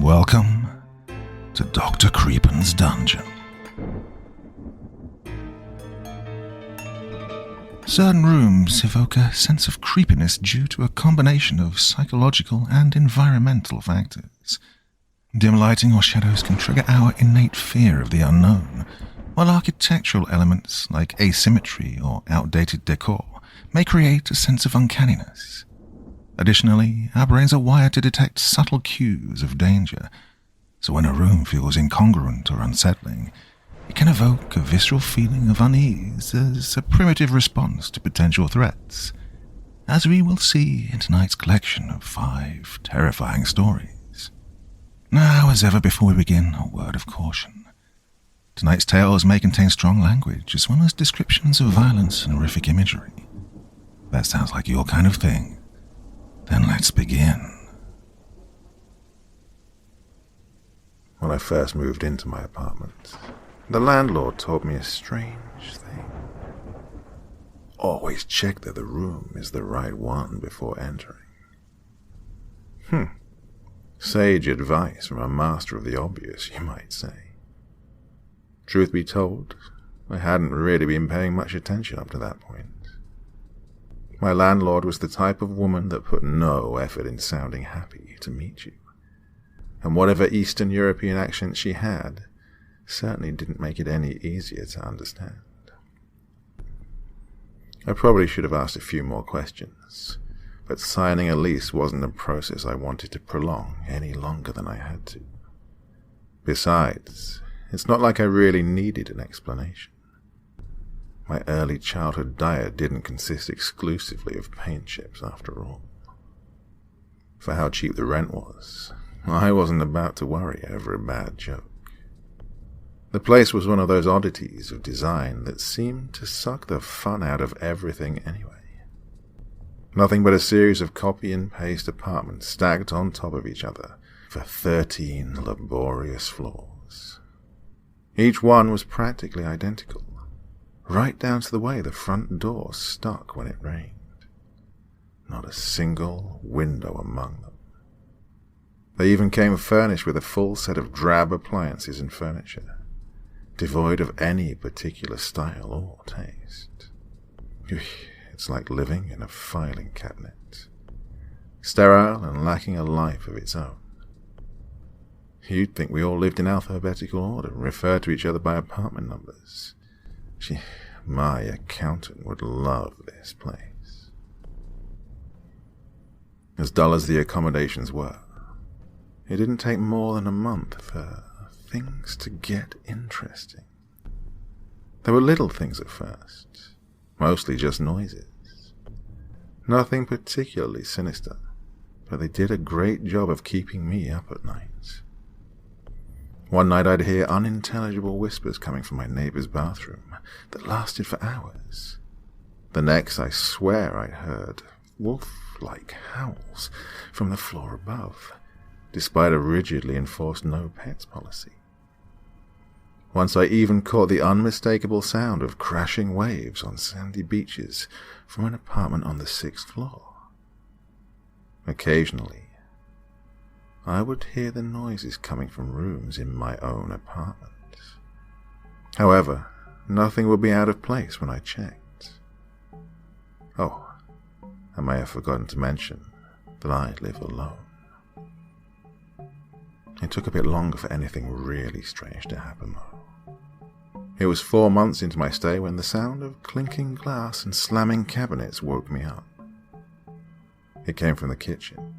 Welcome to Dr. Creepin's Dungeon. Certain rooms evoke a sense of creepiness due to a combination of psychological and environmental factors. Dim lighting or shadows can trigger our innate fear of the unknown, while architectural elements like asymmetry or outdated decor may create a sense of uncanniness. Additionally, our brains are wired to detect subtle cues of danger, so when a room feels incongruent or unsettling, it can evoke a visceral feeling of unease as a primitive response to potential threats, as we will see in tonight's collection of 5 terrifying stories. Now, as ever before we begin, a word of caution. Tonight's tales may contain strong language as well as descriptions of violence and horrific imagery. If that sounds like your kind of thing, then let's begin. When I first moved into my apartment, the landlord told me a strange thing. Always check that the room is the right one before entering. Sage advice from a master of the obvious, you might say. Truth be told, I hadn't really been paying much attention up to that point. My landlord was the type of woman that put no effort in sounding happy to meet you, and whatever Eastern European accent she had certainly didn't make it any easier to understand. I probably should have asked a few more questions, but signing a lease wasn't a process I wanted to prolong any longer than I had to. Besides, it's not like I really needed an explanation. My early childhood diet didn't consist exclusively of paint chips after all. For how cheap the rent was, I wasn't about to worry over a bad joke. The place was one of those oddities of design that seemed to suck the fun out of everything anyway. Nothing but a series of copy and paste apartments stacked on top of each other for 13 laborious floors. Each one was practically identical, right down to the way the front door stuck when it rained. Not a single window among them. They even came furnished with a full set of drab appliances and furniture, devoid of any particular style or taste. It's like living in a filing cabinet, sterile and lacking a life of its own. You'd think we all lived in alphabetical order and referred to each other by apartment numbers. My accountant would love this place. As dull as the accommodations were, it didn't take more than a month for things to get interesting. There were little things at first, mostly just noises. Nothing particularly sinister, but they did a great job of keeping me up at night. One night I'd hear unintelligible whispers coming from my neighbor's bathroom that lasted for hours. The next, I swear I heard wolf-like howls from the floor above, despite a rigidly enforced no-pets policy. Once I even caught the unmistakable sound of crashing waves on sandy beaches from an apartment on the 6th floor. Occasionally, I would hear the noises coming from rooms in my own apartment. However, nothing would be out of place when I checked. Oh, I may have forgotten to mention that I live alone. It took a bit longer for anything really strange to happen, though. It was 4 months into my stay when the sound of clinking glass and slamming cabinets woke me up. It came from the kitchen,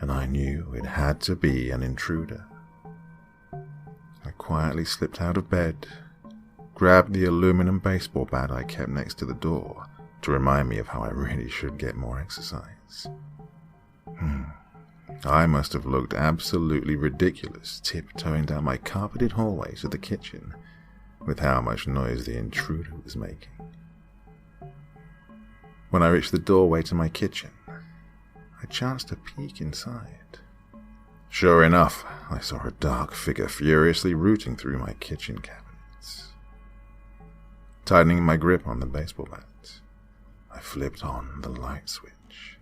and I knew it had to be an intruder. I quietly slipped out of bed, grabbed the aluminum baseball bat I kept next to the door to remind me of how I really should get more exercise. I must have looked absolutely ridiculous tiptoeing down my carpeted hallway to the kitchen with how much noise the intruder was making. When I reached the doorway to my kitchen, I chanced to peek inside. Sure enough, I saw a dark figure furiously rooting through my kitchen cabinets. Tightening my grip on the baseball bat, I flipped on the light switch.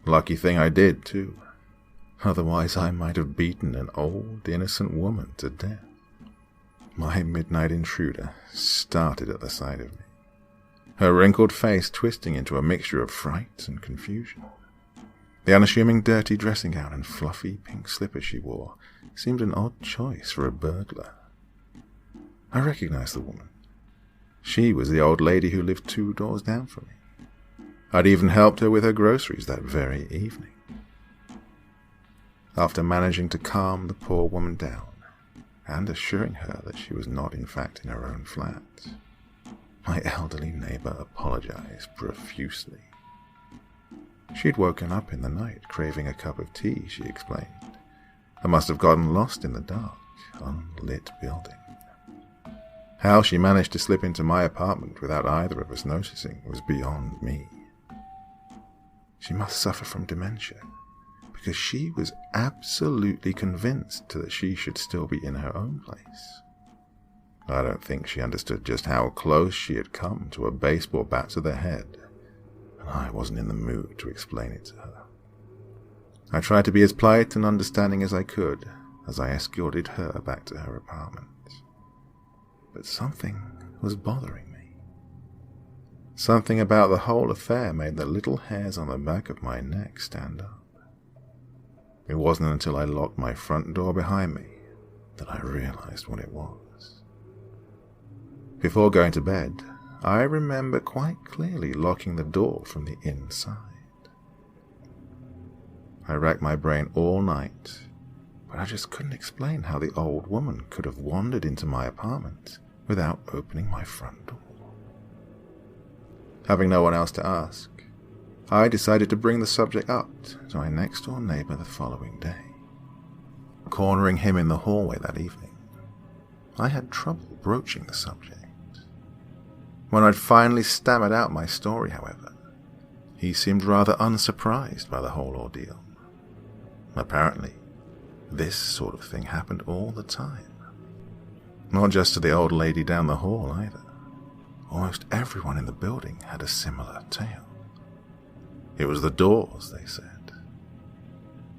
Lucky thing I did, too. Otherwise I might have beaten an old, innocent woman to death. My midnight intruder started at the sight of me, her wrinkled face twisting into a mixture of fright and confusion. The unassuming dirty dressing gown and fluffy pink slippers she wore seemed an odd choice for a burglar. I recognized the woman. She was the old lady who lived 2 doors down from me. I'd even helped her with her groceries that very evening. After managing to calm the poor woman down, and assuring her that she was not in fact in her own flat, my elderly neighbor apologized profusely. She'd woken up in the night craving a cup of tea, she explained, and must have gotten lost in the dark, unlit building. How she managed to slip into my apartment without either of us noticing was beyond me. She must suffer from dementia, because she was absolutely convinced that she should still be in her own place. I don't think she understood just how close she had come to a baseball bat to the head, and I wasn't in the mood to explain it to her. I tried to be as polite and understanding as I could as I escorted her back to her apartment. But something was bothering me. Something about the whole affair made the little hairs on the back of my neck stand up. It wasn't until I locked my front door behind me that I realized what it was. Before going to bed, I remember quite clearly locking the door from the inside. I racked my brain all night, but I just couldn't explain how the old woman could have wandered into my apartment without opening my front door. Having no one else to ask, I decided to bring the subject up to my next-door neighbor the following day. Cornering him in the hallway that evening, I had trouble broaching the subject. When I'd finally stammered out my story, however, he seemed rather unsurprised by the whole ordeal. Apparently, this sort of thing happened all the time. Not just to the old lady down the hall either. Almost everyone in the building had a similar tale. It was the doors, they said.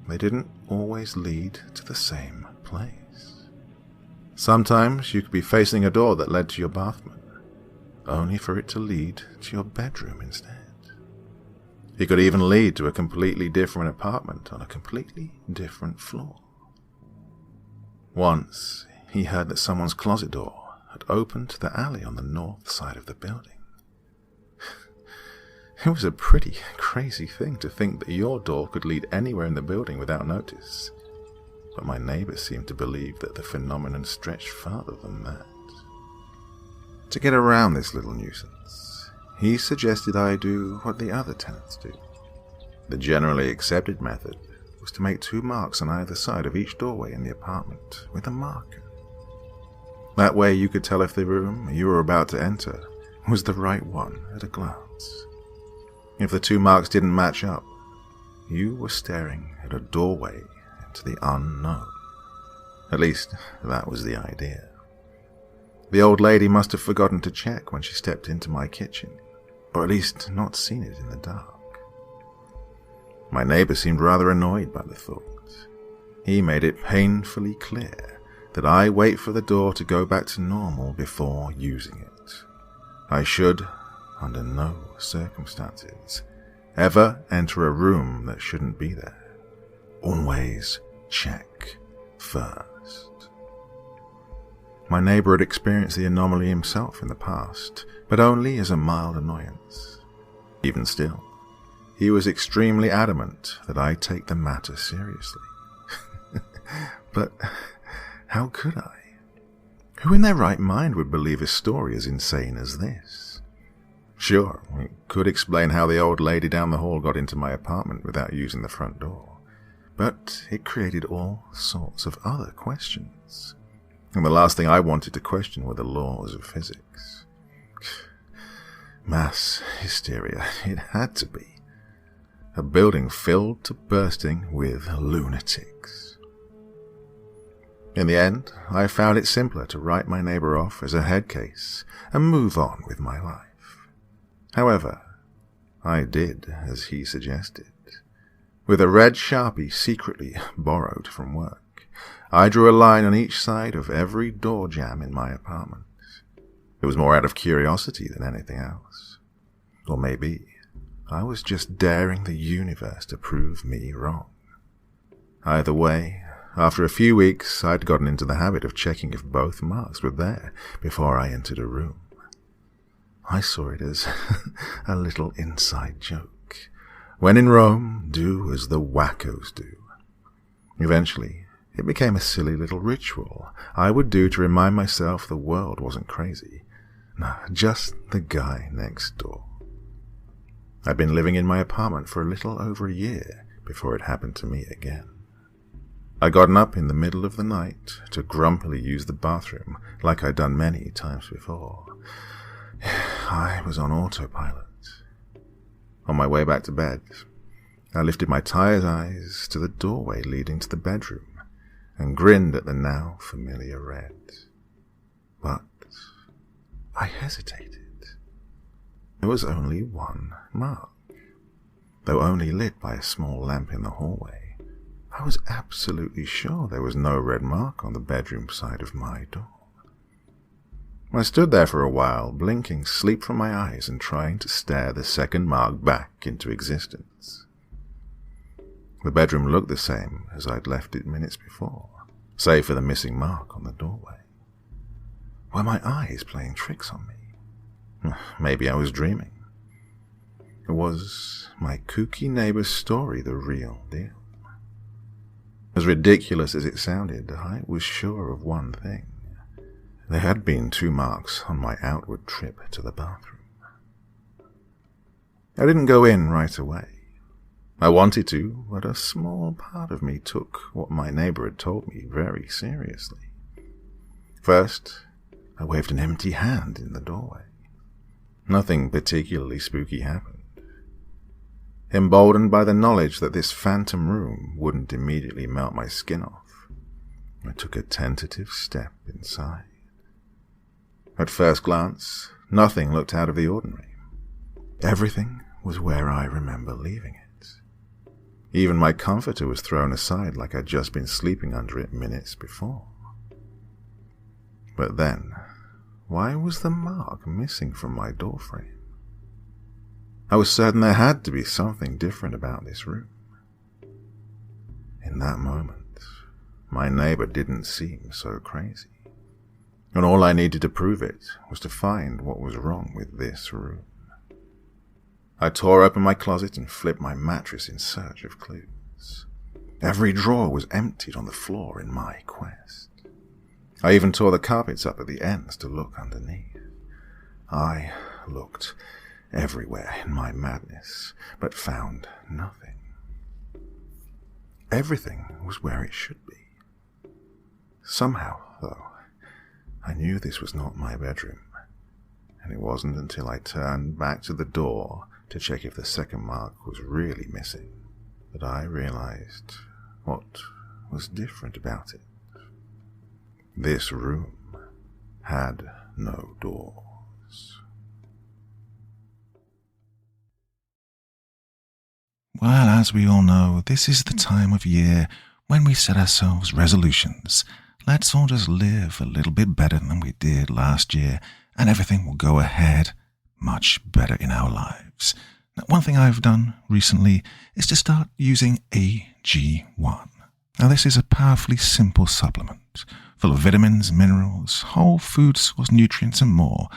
They didn't always lead to the same place. Sometimes you could be facing a door that led to your bathroom, only for it to lead to your bedroom instead. It could even lead to a completely different apartment on a completely different floor. Once, he heard that someone's closet door had opened to the alley on the north side of the building. It was a pretty crazy thing to think that your door could lead anywhere in the building without notice, but my neighbor seemed to believe that the phenomenon stretched farther than that. To get around this little nuisance, he suggested I do what the other tenants do. The generally accepted method was to make 2 marks on either side of each doorway in the apartment with a marker. That way you could tell if the room you were about to enter was the right one at a glance. If the 2 marks didn't match up, you were staring at a doorway into the unknown. At least, that was the idea. The old lady must have forgotten to check when she stepped into my kitchen, or at least not seen it in the dark. My neighbor seemed rather annoyed by the thought. He made it painfully clear that I wait for the door to go back to normal before using it. I should, under no circumstances, ever enter a room that shouldn't be there. Always check first. My neighbor had experienced the anomaly himself in the past, but only as a mild annoyance. Even still, he was extremely adamant that I take the matter seriously. But how could I? Who in their right mind would believe a story as insane as this? Sure, it could explain how the old lady down the hall got into my apartment without using the front door, but it created all sorts of other questions. And the last thing I wanted to question were the laws of physics. Mass hysteria, it had to be. A building filled to bursting with lunatics. In the end, I found it simpler to write my neighbor off as a head case and move on with my life. However, I did as he suggested. With a red Sharpie secretly borrowed from work, I drew a line on each side of every door jamb in my apartment. It was more out of curiosity than anything else. Or maybe I was just daring the universe to prove me wrong. Either way, after a few weeks, I'd gotten into the habit of checking if both marks were there before I entered a room. I saw it as a little inside joke. When in Rome, do as the wackos do. Eventually, it became a silly little ritual I would do to remind myself the world wasn't crazy. No, just the guy next door. I'd been living in my apartment for a little over a year before it happened to me again. I'd gotten up in the middle of the night to grumpily use the bathroom like I'd done many times before. I was on autopilot. On my way back to bed, I lifted my tired eyes to the doorway leading to the bedroom and grinned at the now familiar red. But I hesitated. There was only one mark. Though only lit by a small lamp in the hallway, I was absolutely sure there was no red mark on the bedroom side of my door. I stood there for a while, blinking sleep from my eyes and trying to stare the second mark back into existence. The bedroom looked the same as I'd left it minutes before, save for the missing mark on the doorway. Were my eyes playing tricks on me? Maybe I was dreaming. Or was my kooky neighbor's story the real deal? As ridiculous as it sounded, I was sure of one thing. There had been 2 marks on my outward trip to the bathroom. I didn't go in right away. I wanted to, but a small part of me took what my neighbor had told me very seriously. First, I waved an empty hand in the doorway. Nothing particularly spooky happened. Emboldened by the knowledge that this phantom room wouldn't immediately melt my skin off, I took a tentative step inside. At first glance, nothing looked out of the ordinary. Everything was where I remember leaving it. Even my comforter was thrown aside like I'd just been sleeping under it minutes before. But then, why was the mark missing from my doorframe? I was certain there had to be something different about this room. In that moment, my neighbor didn't seem so crazy. And all I needed to prove it was to find what was wrong with this room. I tore open my closet and flipped my mattress in search of clues. Every drawer was emptied on the floor in my quest. I even tore the carpets up at the ends to look underneath. I looked everywhere in my madness, but found nothing. Everything was where it should be. Somehow, though, I knew this was not my bedroom, and it wasn't until I turned back to the door to check if the second mark was really missing that I realized what was different about it. This room had no doors. Well, as we all know, this is the time of year when we set ourselves resolutions. Let's all just live a little bit better than we did last year, and everything will go ahead much better in our lives. Now, one thing I've done recently is to start using AG1. Now, this is a powerfully simple supplement, full of vitamins, minerals, whole food source nutrients, and more.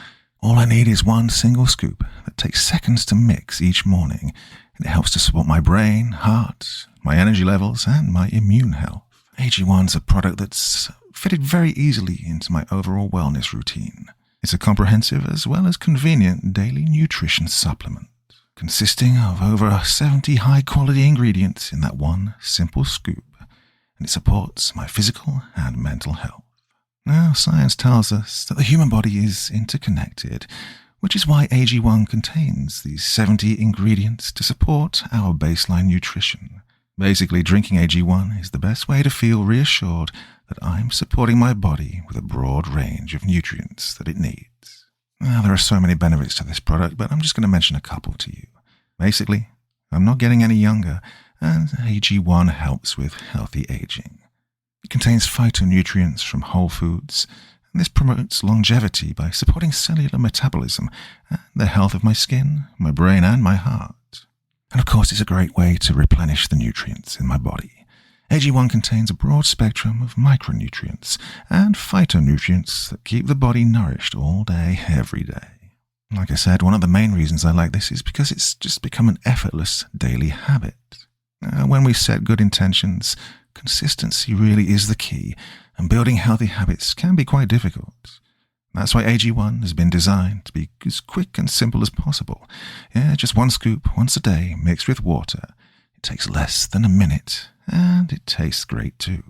All I need is one single scoop that takes seconds to mix each morning, and it helps to support my brain, heart, my energy levels, and my immune health. AG1's a product that's fitted very easily into my overall wellness routine. It's a comprehensive as well as convenient daily nutrition supplement, consisting of over 70 high-quality ingredients in that one simple scoop, and it supports my physical and mental health. Now, science tells us that the human body is interconnected, which is why AG1 contains these 70 ingredients to support our baseline nutrition. Basically, drinking AG1 is the best way to feel reassured that I'm supporting my body with a broad range of nutrients that it needs. Now, there are so many benefits to this product, but I'm just going to mention a couple to you. Basically, I'm not getting any younger, and AG1 helps with healthy aging. It contains phytonutrients from whole foods, and this promotes longevity by supporting cellular metabolism and the health of my skin, my brain, and my heart. And of course, it's a great way to replenish the nutrients in my body. AG1 contains a broad spectrum of micronutrients and phytonutrients that keep the body nourished all day, every day. Like I said, one of the main reasons I like this is because it's just become an effortless daily habit. When we set good intentions, consistency really is the key, and building healthy habits can be quite difficult. That's why AG1 has been designed to be as quick and simple as possible. Just one scoop once a day mixed with water. It takes less than a minute, and it tastes great too.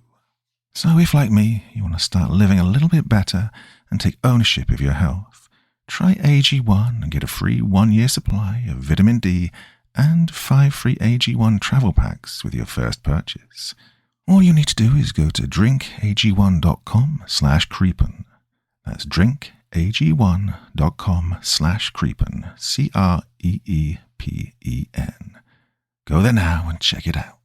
So if, like me, you want to start living a little bit better and take ownership of your health, try AG1 and get a free 1-year supply of vitamin D and 5 free AG1 travel packs with your first purchase. All you need to do is go to drinkag1.com/creepin. That's drinkag1.com/creepin. CREEPEN. Go there now and check it out.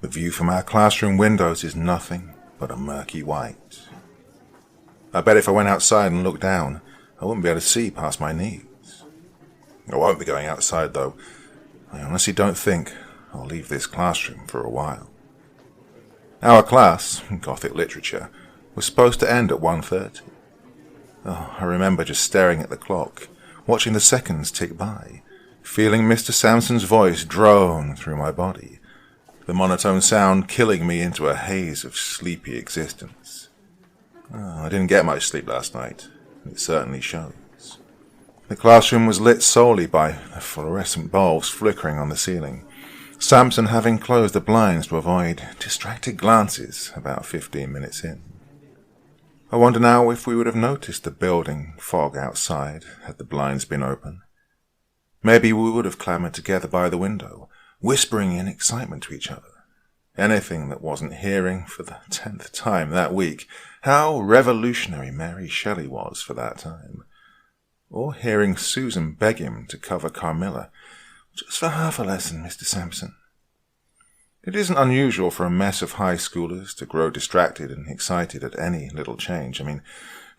The view from our classroom windows is nothing but a murky white. I bet if I went outside and looked down, I wouldn't be able to see past my knees. I won't be going outside, though. I honestly don't think I'll leave this classroom for a while. Our class, Gothic Literature, was supposed to end at 1:30. I remember just staring at the clock, watching the seconds tick by, feeling Mr. Sampson's voice drone through my body, the monotone sound killing me into a haze of sleepy existence. I didn't get much sleep last night, and it certainly shows. The classroom was lit solely by the fluorescent bulbs flickering on the ceiling, Sampson having closed the blinds to avoid distracted glances about 15 minutes in. I wonder now if we would have noticed the building fog outside had the blinds been open. Maybe we would have clamoured together by the window, whispering in excitement to each other. Anything that wasn't hearing for the 10th time that week how revolutionary Mary Shelley was for that time. Or hearing Susan beg him to cover Carmilla, just for half a lesson, Mr. Sampson. It isn't unusual for a mess of high schoolers to grow distracted and excited at any little change. I mean,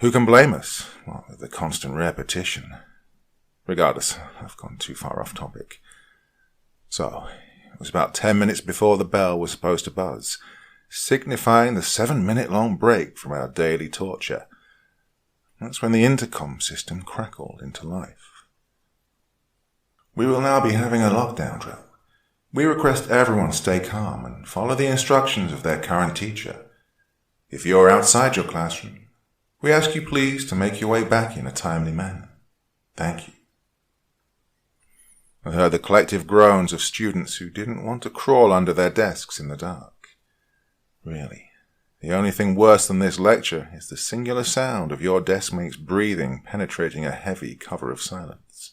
who can blame us? Well, the constant repetition. Regardless, I've gone too far off topic. So, it was about 10 minutes before the bell was supposed to buzz, signifying the 7-minute-long break from our daily torture. That's when the intercom system crackled into life. We will now be having a lockdown drill. We request everyone stay calm and follow the instructions of their current teacher. If you are outside your classroom, we ask you please to make your way back in a timely manner. Thank you. I heard the collective groans of students who didn't want to crawl under their desks in the dark. Really. The only thing worse than this lecture is the singular sound of your deskmate's breathing penetrating a heavy cover of silence.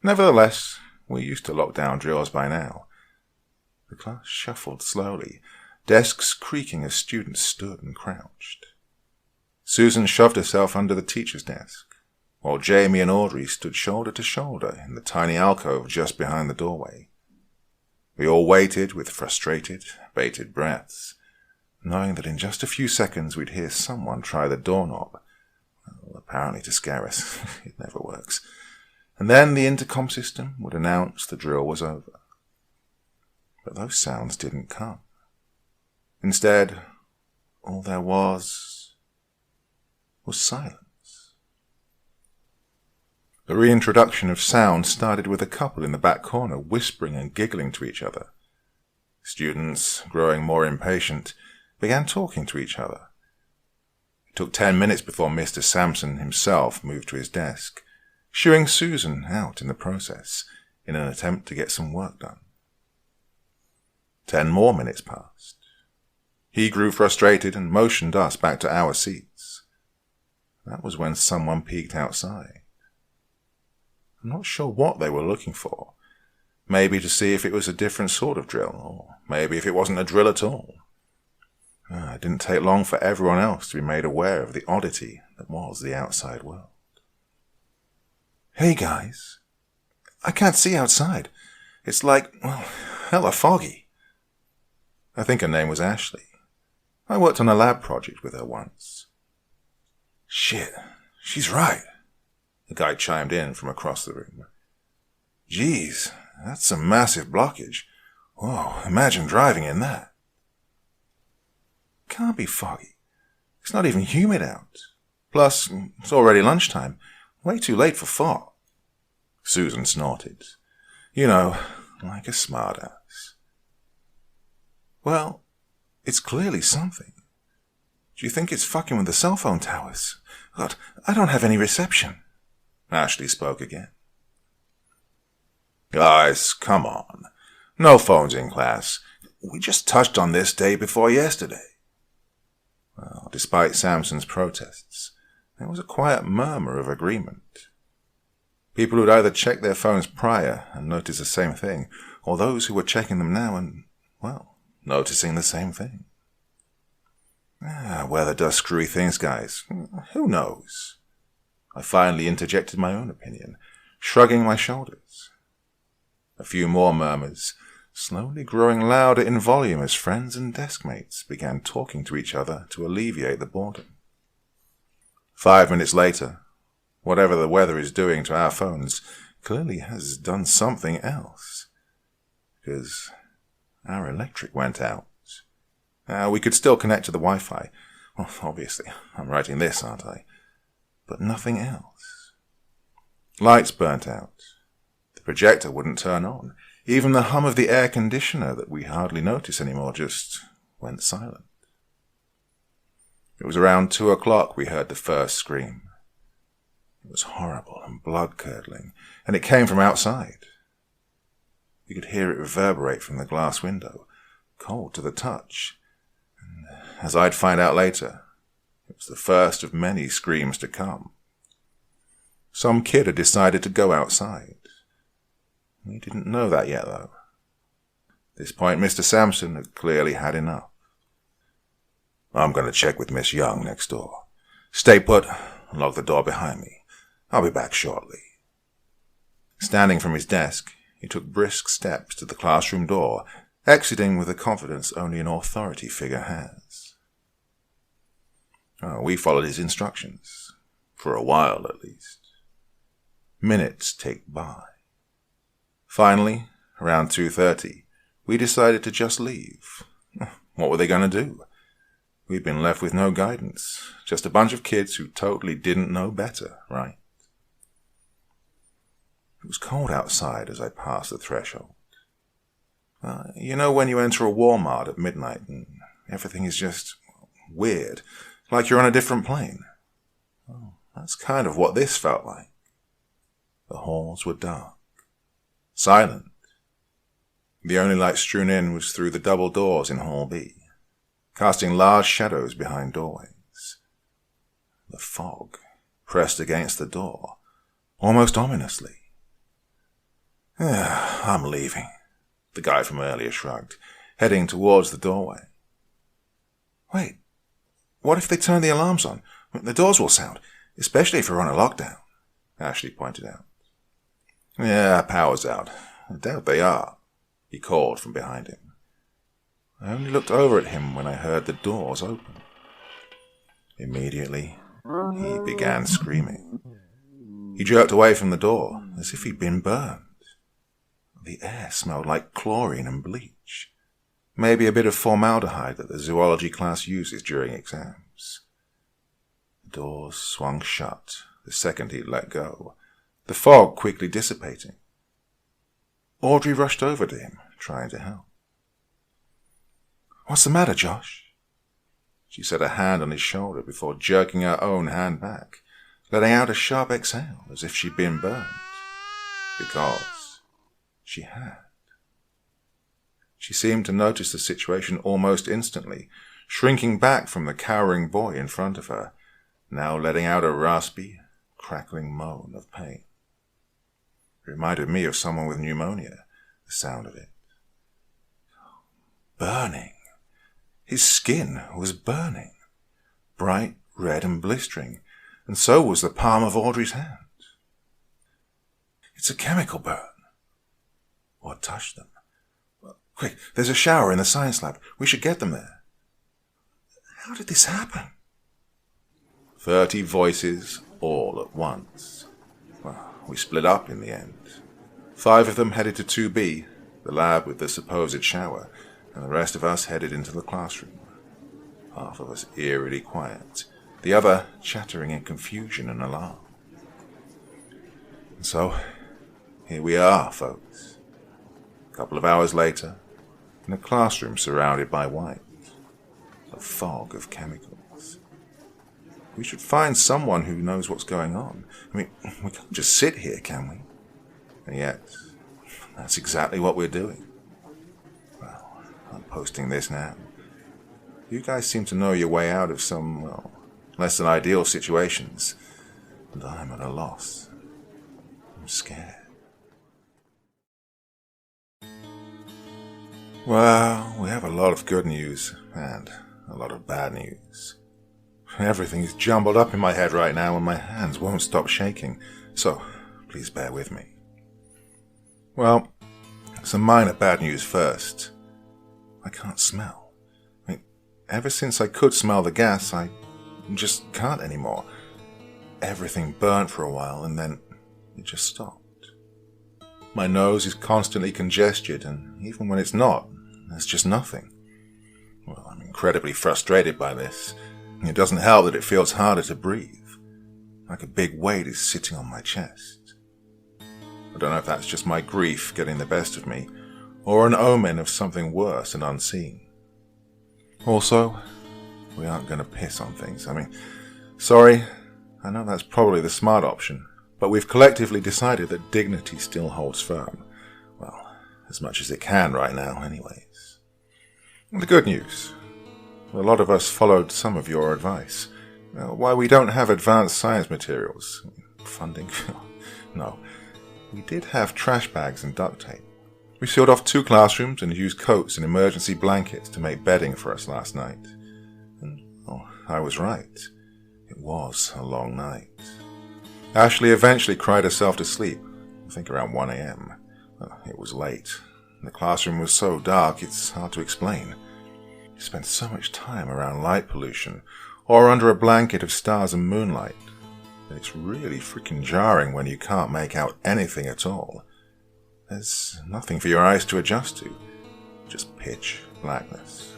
Nevertheless, we're used to lockdown drills by now. The class shuffled slowly, desks creaking as students stood and crouched. Susan shoved herself under the teacher's desk, while Jamie and Audrey stood shoulder to shoulder in the tiny alcove just behind the doorway. We all waited with frustrated, bated breaths, knowing that in just a few seconds we'd hear someone try the doorknob, well, apparently to scare us. It never works. And then the intercom system would announce the drill was over. But those sounds didn't come. Instead, all there was silence. The reintroduction of sound started with a couple in the back corner whispering and giggling to each other. Students, growing more impatient, began talking to each other. It took 10 minutes before Mr. Sampson himself moved to his desk, shooing Susan out in the process in an attempt to get some work done. 10 more minutes passed. He grew frustrated and motioned us back to our seats. That was when someone peeked outside. I'm not sure what they were looking for. Maybe to see if it was a different sort of drill, or maybe if it wasn't a drill at all. It didn't take long for everyone else to be made aware of the oddity that was the outside world. "Hey guys, I can't see outside. It's like, well, hella foggy. I think her name was Ashley. I worked on a lab project with her once. Shit, she's right. The guy chimed in from across the room. Jeez, that's a massive blockage. Whoa, imagine driving in that. Can't be foggy. It's not even humid out. Plus, it's already lunchtime. Way too late for fog. Susan snorted. You know, like a smartass. Well, it's clearly something. Do you think it's fucking with the cell phone towers? God, I don't have any reception. Ashley spoke again. Guys, come on. No phones in class. We just touched on this day before yesterday. Well, despite Samson's protests, there was a quiet murmur of agreement. People who'd either checked their phones prior and noticed the same thing, or those who were checking them now and, well, noticing the same thing. Weather does screwy things, guys. Who knows? I finally interjected my own opinion, shrugging my shoulders. A few more murmurs, slowly growing louder in volume as friends and deskmates began talking to each other to alleviate the boredom. 5 minutes later, whatever the weather is doing to our phones clearly has done something else, because our electric went out. We could still connect to the Wi-Fi. Well, obviously, I'm writing this, aren't I? But nothing else. Lights burnt out. The projector wouldn't turn on. Even the hum of the air conditioner that we hardly notice anymore just went silent. It was around 2 o'clock we heard the first scream. It was horrible and blood-curdling, and it came from outside. We could hear it reverberate from the glass window, cold to the touch. And as I'd find out later, it was the first of many screams to come. Some kid had decided to go outside. We didn't know that yet, though. At this point, Mr. Samson had clearly had enough. I'm going to check with Miss Young next door. Stay put and lock the door behind me. I'll be back shortly. Standing from his desk, he took brisk steps to the classroom door, exiting with the confidence only an authority figure has. We followed his instructions, for a while at least. Minutes ticked by. Finally, around 2:30, we decided to just leave. What were they going to do? We'd been left with no guidance, just a bunch of kids who totally didn't know better, right? It was cold outside as I passed the threshold. You know when you enter a Walmart at midnight and everything is just weird, like you're on a different plane? Well, that's kind of what this felt like. The halls were dark, silent. The only light strewn in was through the double doors in Hall B, casting large shadows behind doorways. The fog pressed against the door, almost ominously. I'm leaving, the guy from earlier shrugged, heading towards the doorway. Wait, what if they turn the alarms on? The doors will sound, especially if we're on a lockdown, Ashley pointed out. Yeah, power's out. I doubt they are, he called from behind him. I only looked over at him when I heard the doors open. Immediately, he began screaming. He jerked away from the door, as if he'd been burned. The air smelled like chlorine and bleach. Maybe a bit of formaldehyde that the zoology class uses during exams. The doors swung shut the second he'd let go, the fog quickly dissipating. Audrey rushed over to him, trying to help. What's the matter, Josh? She set a hand on his shoulder before jerking her own hand back, letting out a sharp exhale as if she'd been burned. Because she had. She seemed to notice the situation almost instantly, shrinking back from the cowering boy in front of her, now letting out a raspy, crackling moan of pain. It reminded me of someone with pneumonia, the sound of it. Burning. His skin was burning, bright red and blistering, and so was the palm of Audrey's hand. It's a chemical burn. What touched them? Well, quick, there's a shower in the science lab. We should get them there. How did this happen? 30 voices, all at once. Well, we split up in the end. 5 of them headed to 2B, the lab with the supposed shower, and the rest of us headed into the classroom. Half of us eerily quiet, the other chattering in confusion and alarm. And so, here we are, folks. A couple of hours later, in a classroom surrounded by white, a fog of chemicals. We should find someone who knows what's going on. I mean, we can't just sit here, can we? And yet, that's exactly what we're doing. Well, I'm posting this now. You guys seem to know your way out of some, well, less than ideal situations, and I'm at a loss. I'm scared. Well, we have a lot of good news, and a lot of bad news. Everything is jumbled up in my head right now, and my hands won't stop shaking, so please bear with me. Well, some minor bad news first. I can't smell. I mean, ever since I could smell the gas, I just can't anymore. Everything burnt for a while, and then it just stopped. My nose is constantly congested, and even when it's not, there's just nothing. Well, I'm incredibly frustrated by this. It doesn't help that it feels harder to breathe, like a big weight is sitting on my chest. I don't know if that's just my grief getting the best of me, or an omen of something worse and unseen. Also, we aren't going to piss on things. I mean, sorry, I know that's probably the smart option, but we've collectively decided that dignity still holds firm. Well, as much as it can right now, anyways. The good news. A lot of us followed some of your advice. Why we don't have advanced science materials. Funding? No. We did have trash bags and duct tape. We sealed off 2 classrooms and used coats and emergency blankets to make bedding for us last night. And, I was right. It was a long night. Ashley eventually cried herself to sleep, I think around 1 a.m. It was late. The classroom was so dark it's hard to explain. You spend so much time around light pollution, or under a blanket of stars and moonlight, that it's really freaking jarring when you can't make out anything at all. There's nothing for your eyes to adjust to, just pitch blackness.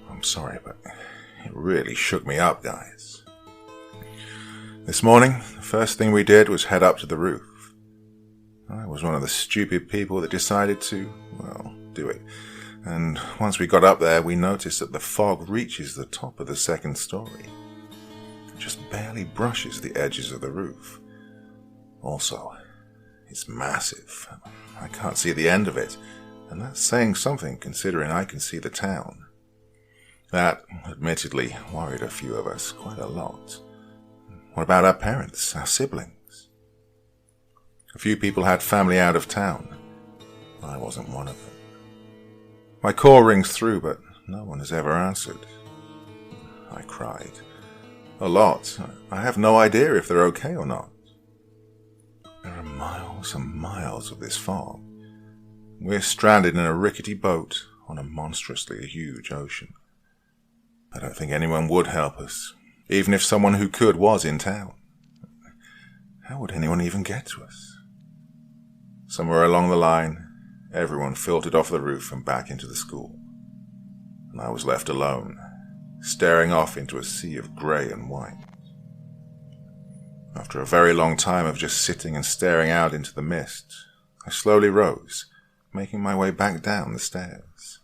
I'm sorry, but it really shook me up, guys. This morning, the first thing we did was head up to the roof. I was one of the stupid people that decided to, well, do it. And once we got up there, we noticed that the fog reaches the top of the 2nd story. It just barely brushes the edges of the roof. Also, it's massive. I can't see the end of it, and that's saying something considering I can see the town. That, admittedly, worried a few of us quite a lot. What about our parents, our siblings? A few people had family out of town. I wasn't one of them. My call rings through, but no one has ever answered. I cried. A lot. I have no idea if they're okay or not. There are miles and miles of this fog. We're stranded in a rickety boat on a monstrously huge ocean. I don't think anyone would help us, even if someone who could was in town. How would anyone even get to us? Somewhere along the line, everyone filtered off the roof and back into the school, and I was left alone, staring off into a sea of grey and white. After a very long time of just sitting and staring out into the mist, I slowly rose, making my way back down the stairs.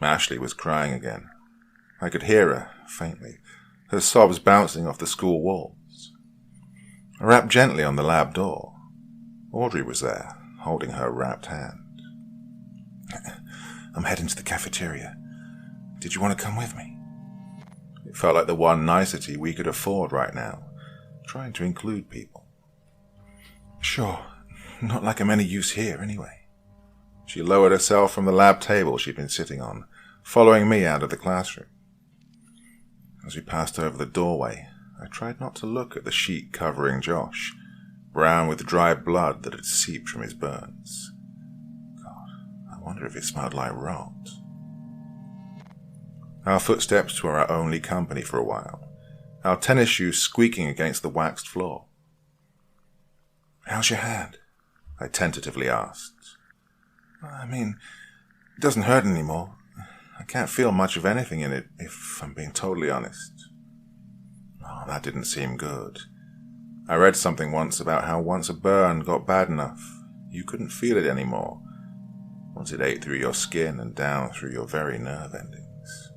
Ashley was crying again. I could hear her, faintly, her sobs bouncing off the school walls. I rapped gently on the lab door. Audrey was there, holding her wrapped hand. I'm heading to the cafeteria. Did you want to come with me? It felt like the one nicety we could afford right now, trying to include people. Sure, not like I'm any use here anyway. She lowered herself from the lab table she'd been sitting on, following me out of the classroom. As we passed over the doorway, I tried not to look at the sheet covering Josh, brown with dry blood that had seeped from his burns. God, I wonder if it smelled like rot. Our footsteps were our only company for a while, our tennis shoes squeaking against the waxed floor. "How's your hand?" I tentatively asked. It doesn't hurt anymore. I can't feel much of anything in it, if I'm being totally honest. Oh, that didn't seem good. I read something once about how once a burn got bad enough, you couldn't feel it anymore, once it ate through your skin and down through your very nerve endings.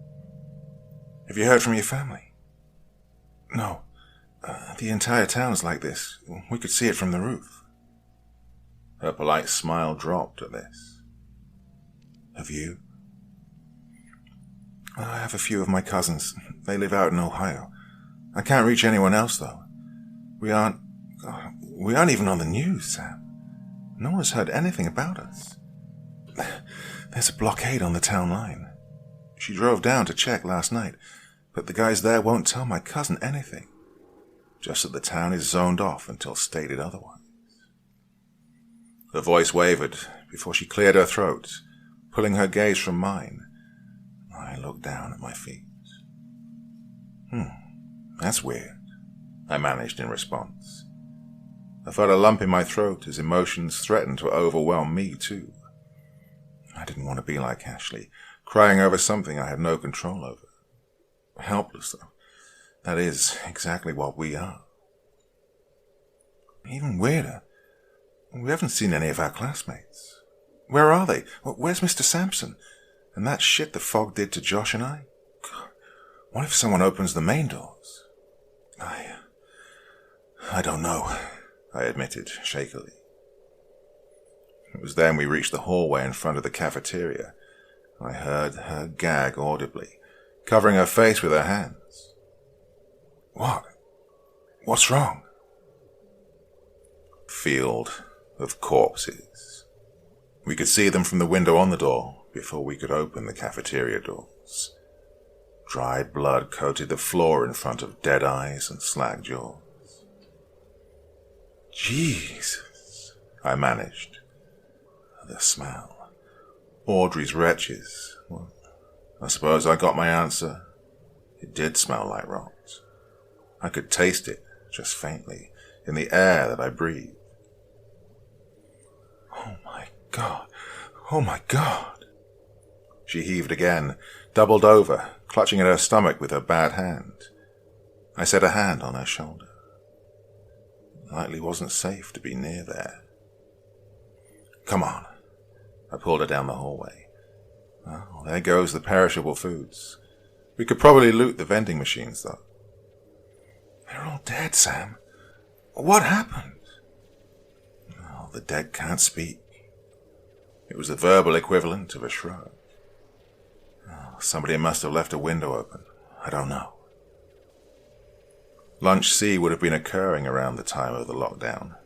"Have you heard from your family?" "No. The entire town's like this. We could see it from the roof." Her polite smile dropped at this. "Have you?" "I have a few of my cousins. They live out in Ohio. I can't reach anyone else, though. We aren't even on the news, Sam. No one's heard anything about us. There's a blockade on the town line. She drove down to check last night, but the guys there won't tell my cousin anything. Just that the town is zoned off until stated otherwise." Her voice wavered before she cleared her throat, pulling her gaze from mine. I looked down at my feet. That's weird," I managed in response. I felt a lump in my throat as emotions threatened to overwhelm me too. I didn't want to be like Ashley, crying over something I had no control over. Helpless, though. That is exactly what we are. Even weirder, we haven't seen any of our classmates. Where are they? Where's Mr. Sampson? And that shit the fog did to Josh and I? God, what if someone opens the main doors? I don't know, I admitted shakily. It was then we reached the hallway in front of the cafeteria. I heard her gag audibly, covering her face with her hands. "What? What's wrong?" Field of corpses. We could see them from the window on the door before we could open the cafeteria doors. Dried blood coated the floor in front of dead eyes and slack jaws. "Jesus," I managed. The smell. Audrey's wretches. Well, I suppose I got my answer. It did smell like rot. I could taste it, just faintly, in the air that I breathed. "Oh my God! Oh my God!" She heaved again, doubled over, clutching at her stomach with her bad hand. I set a hand on her shoulder. It likely wasn't safe to be near there. "Come on." I pulled her down the hallway. Oh, there goes the perishable foods. We could probably loot the vending machines, though. "They're all dead, Sam. What happened?" "Oh, the dead can't speak." It was the verbal equivalent of a shrug. Oh, somebody must have left a window open. I don't know. Lunch C would have been occurring around the time of the lockdown.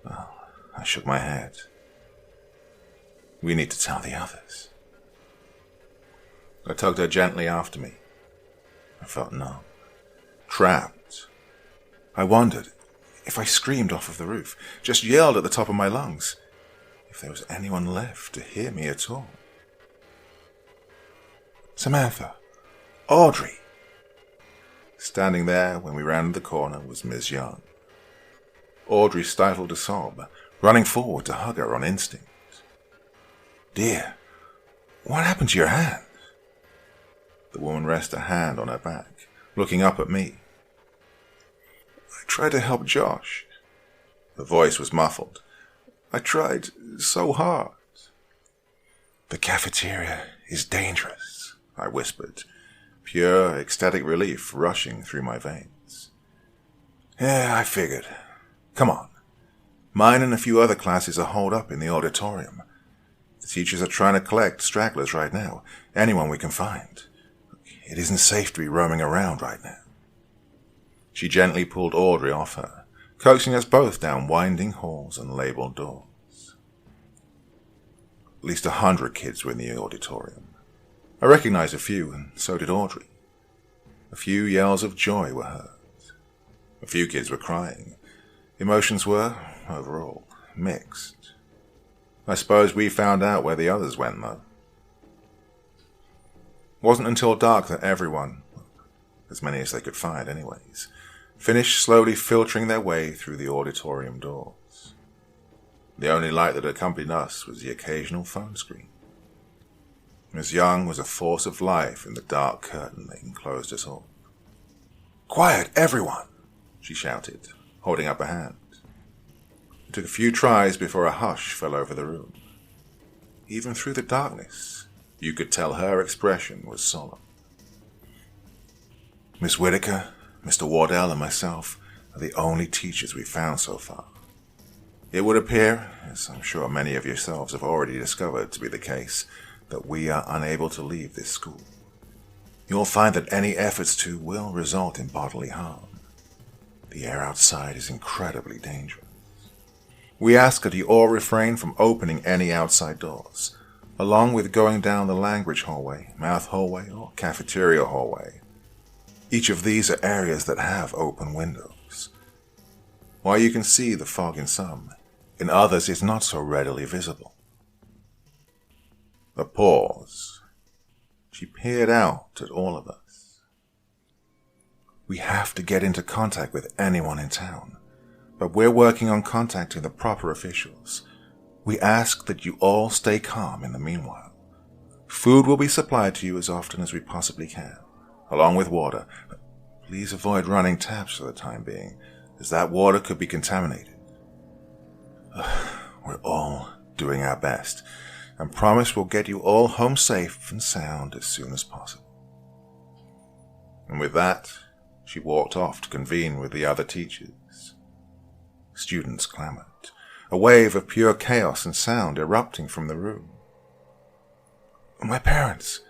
Oh, I shook my head. We need to tell the others. I tugged her gently after me. I felt numb, trapped. I wondered if I screamed off of the roof, just yelled at the top of my lungs, if there was anyone left to hear me at all. "Samantha! Audrey!" Standing there when we rounded the corner was Ms. Young. Audrey stifled a sob, running forward to hug her on instinct. "Dear, what happened to your hand?" The woman rested a hand on her back, looking up at me. "I tried to help Josh." Her voice was muffled. "I tried so hard." "The cafeteria is dangerous," I whispered, pure ecstatic relief rushing through my veins. "Yeah, I figured. Come on. Mine and a few other classes are holed up in the auditorium. The teachers are trying to collect stragglers right now, anyone we can find. It isn't safe to be roaming around right now." She gently pulled Audrey off her, coaxing us both down winding halls and labeled doors. At least 100 kids were in the auditorium. I recognized a few, and so did Audrey. A few yells of joy were heard. A few kids were crying. Emotions were, overall, mixed. I suppose we found out where the others went, though. It wasn't until dark that everyone, as many as they could find anyways, finished slowly filtering their way through the auditorium doors. The only light that accompanied us was the occasional phone screen. Miss Young was a force of life in the dark curtain that enclosed us all. "Quiet, everyone!" she shouted, holding up a hand. It took a few tries before a hush fell over the room. Even through the darkness, you could tell her expression was solemn. Miss Whitaker, Mr. Wardell, and myself are the only teachers we've found so far. It would appear, as I'm sure many of yourselves have already discovered to be the case, that we are unable to leave this school. You'll find that any efforts to will result in bodily harm. The air outside is incredibly dangerous. We ask that you all refrain from opening any outside doors, along with going down the language hallway, math hallway, or cafeteria hallway. Each of these are areas that have open windows. While you can see the fog in some, in others it's not so readily visible. A pause. She peered out at all of us. We have to get into contact with anyone in town, but we're working on contacting the proper officials. We ask that you all stay calm in the meanwhile. Food will be supplied to you as often as we possibly can, along with water, but please avoid running taps for the time being, as that water could be contaminated. We're all doing our best, and promise we'll get you all home safe and sound as soon as possible. And with that, she walked off to convene with the other teachers. Students clamored, a wave of pure chaos and sound erupting from the room. "My parents,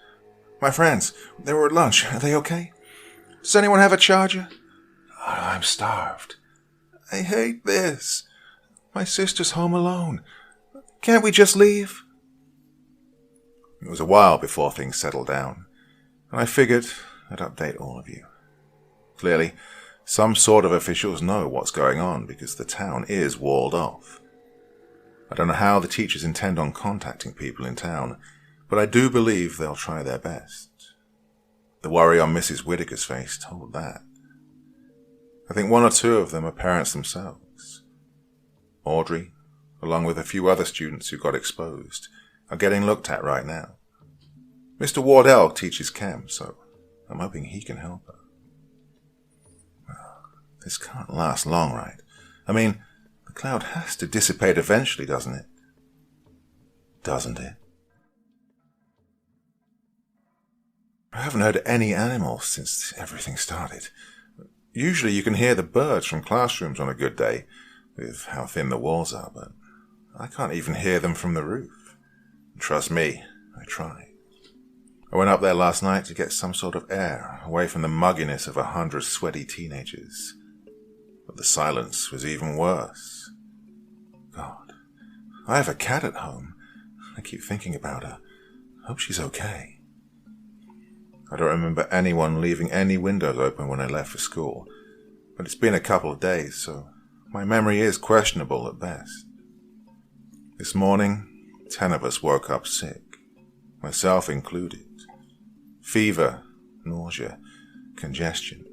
my friends, they were at lunch. Are they okay? Does anyone have a charger? I'm starved. I hate this. My sister's home alone. Can't we just leave?" It was a while before things settled down, and I figured I'd update all of you. Clearly, some sort of officials know what's going on because the town is walled off. I don't know how the teachers intend on contacting people in town, but I do believe they'll try their best. The worry on Mrs. Whitaker's face told that. I think one or two of them are parents themselves. Audrey, along with a few other students who got exposed, are getting looked at right now. Mr. Wardell teaches chem, so I'm hoping he can help her. This can't last long, right? I mean, the cloud has to dissipate eventually, doesn't it? Doesn't it? I haven't heard any animals since everything started. Usually you can hear the birds from classrooms on a good day, with how thin the walls are, but I can't even hear them from the roof. Trust me, I tried. I went up there last night to get some sort of air, away from the mugginess of 100 sweaty teenagers. But the silence was even worse. God, I have a cat at home. I keep thinking about her. Hope she's okay. I don't remember anyone leaving any windows open when I left for school, but it's been a couple of days, so my memory is questionable at best. This morning, 10 of us woke up sick, myself included. Fever, nausea, congestion.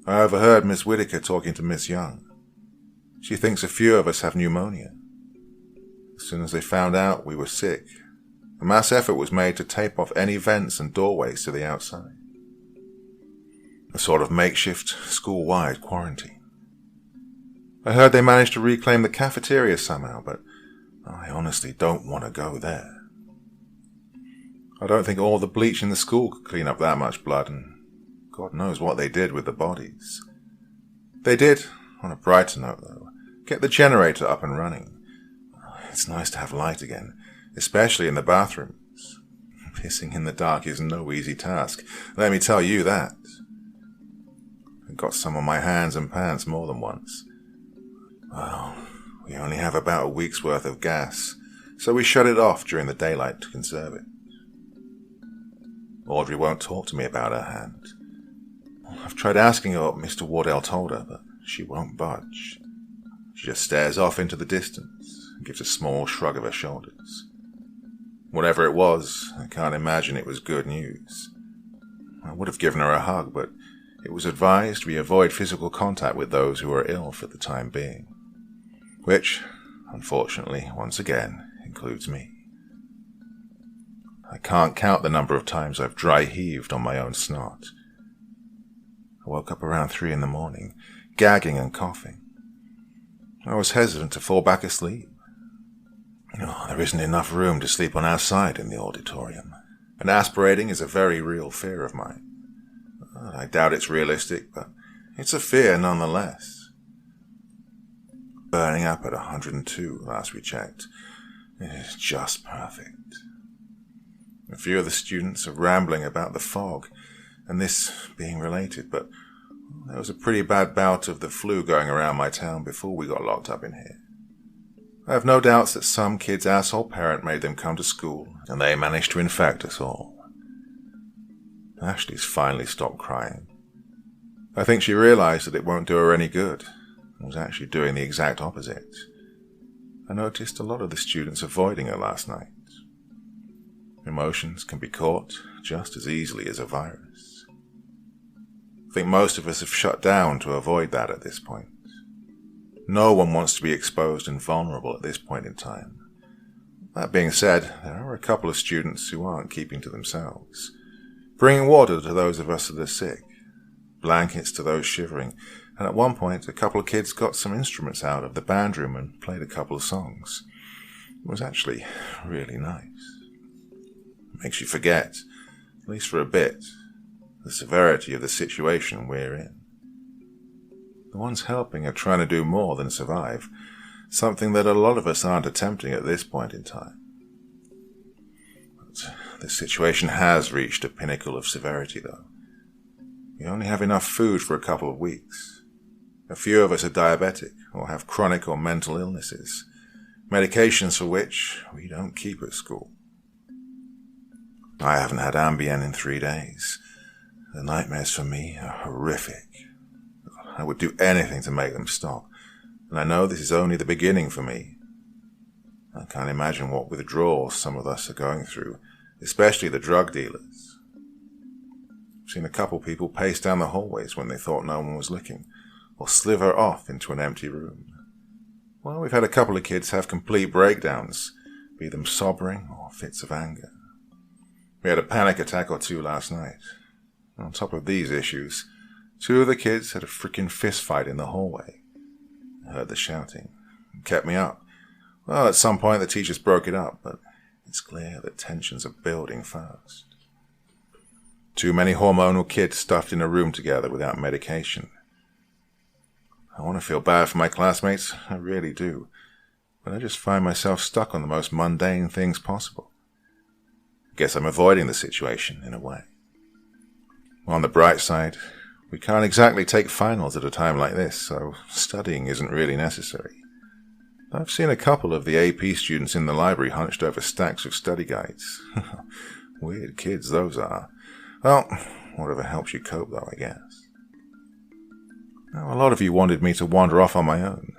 I overheard Miss Whitaker talking to Miss Young. She thinks a few of us have pneumonia. As soon as they found out we were sick, a mass effort was made to tape off any vents and doorways to the outside. A sort of makeshift, school-wide quarantine. I heard they managed to reclaim the cafeteria somehow, but I honestly don't want to go there. I don't think all the bleach in the school could clean up that much blood, and God knows what they did with the bodies. They did, on a brighter note though, get the generator up and running. It's nice to have light again, especially in the bathrooms. Pissing in the dark is no easy task, let me tell you that. I got some on my hands and pants more than once. Well, we only have about a week's worth of gas, so we shut it off during the daylight to conserve it. Audrey won't talk to me about her hand. I've tried asking her what Mr. Wardell told her, but she won't budge. She just stares off into the distance and gives a small shrug of her shoulders. Whatever it was, I can't imagine it was good news. I would have given her a hug, but it was advised we avoid physical contact with those who are ill for the time being. Which, unfortunately, once again, includes me. I can't count the number of times I've dry heaved on my own snot. I woke up around 3 a.m, gagging and coughing. I was hesitant to fall back asleep. There isn't enough room to sleep on our side in the auditorium, and aspirating is a very real fear of mine. I doubt it's realistic, but it's a fear nonetheless. Burning up at 102 last we checked. It is just perfect. A few of the students are rambling about the fog, and this being related, but there was a pretty bad bout of the flu going around my town before we got locked up in here. I have no doubts that some kid's asshole parent made them come to school, and they managed to infect us all. Ashley's finally stopped crying. I think she realized that it won't do her any good, and was actually doing the exact opposite. I noticed a lot of the students avoiding her last night. Emotions can be caught just as easily as a virus. I think most of us have shut down to avoid that at this point. No one wants to be exposed and vulnerable at this point in time. That being said, there are a couple of students who aren't keeping to themselves, bringing water to those of us that are sick, blankets to those shivering, and at one point a couple of kids got some instruments out of the band room and played a couple of songs. It was actually really nice. It makes you forget, at least for a bit, the severity of the situation we're in. The ones helping are trying to do more than survive, something that a lot of us aren't attempting at this point in time. But the situation has reached a pinnacle of severity, though. We only have enough food for a couple of weeks. A few of us are diabetic or have chronic or mental illnesses, medications for which we don't keep at school. I haven't had Ambien in 3 days. The nightmares for me are horrific. I would do anything to make them stop, and I know this is only the beginning for me. I can't imagine what withdrawals some of us are going through, especially the drug dealers. I've seen a couple people pace down the hallways when they thought no one was looking, or slither off into an empty room. Well, we've had a couple of kids have complete breakdowns, be them sobbing or fits of anger. We had a panic attack or 2 last night. On top of these issues, 2 of the kids had a freaking fist fight in the hallway. I heard the shouting. It kept me up. Well, at some point the teachers broke it up, but it's clear that tensions are building fast. Too many hormonal kids stuffed in a room together without medication. I want to feel bad for my classmates, I really do, but I just find myself stuck on the most mundane things possible. I guess I'm avoiding the situation in a way. On the bright side, we can't exactly take finals at a time like this, so studying isn't really necessary. I've seen a couple of the AP students in the library hunched over stacks of study guides. Weird kids those are. Well, whatever helps you cope though, I guess. Now, a lot of you wanted me to wander off on my own.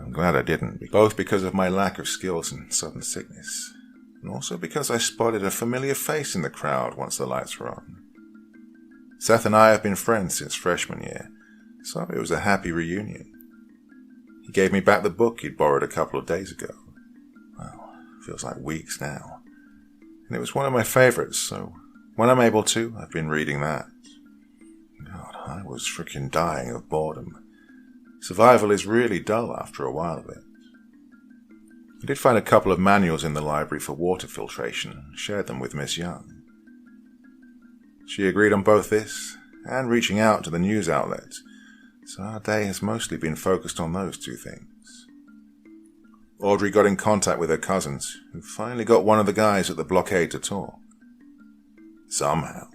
I'm glad I didn't, both because of my lack of skills and sudden sickness, and also because I spotted a familiar face in the crowd once the lights were on. Seth and I have been friends since freshman year, so it was a happy reunion. He gave me back the book he'd borrowed a couple of days ago. Well, feels like weeks now. And it was one of my favorites, so when I'm able to, I've been reading that. God, I was freaking dying of boredom. Survival is really dull after a while of it. I did find a couple of manuals in the library for water filtration and shared them with Miss Young. She agreed on both this and reaching out to the news outlet, so our day has mostly been focused on those 2 things. Audrey got in contact with her cousins, who finally got one of the guys at the blockade to talk. Somehow.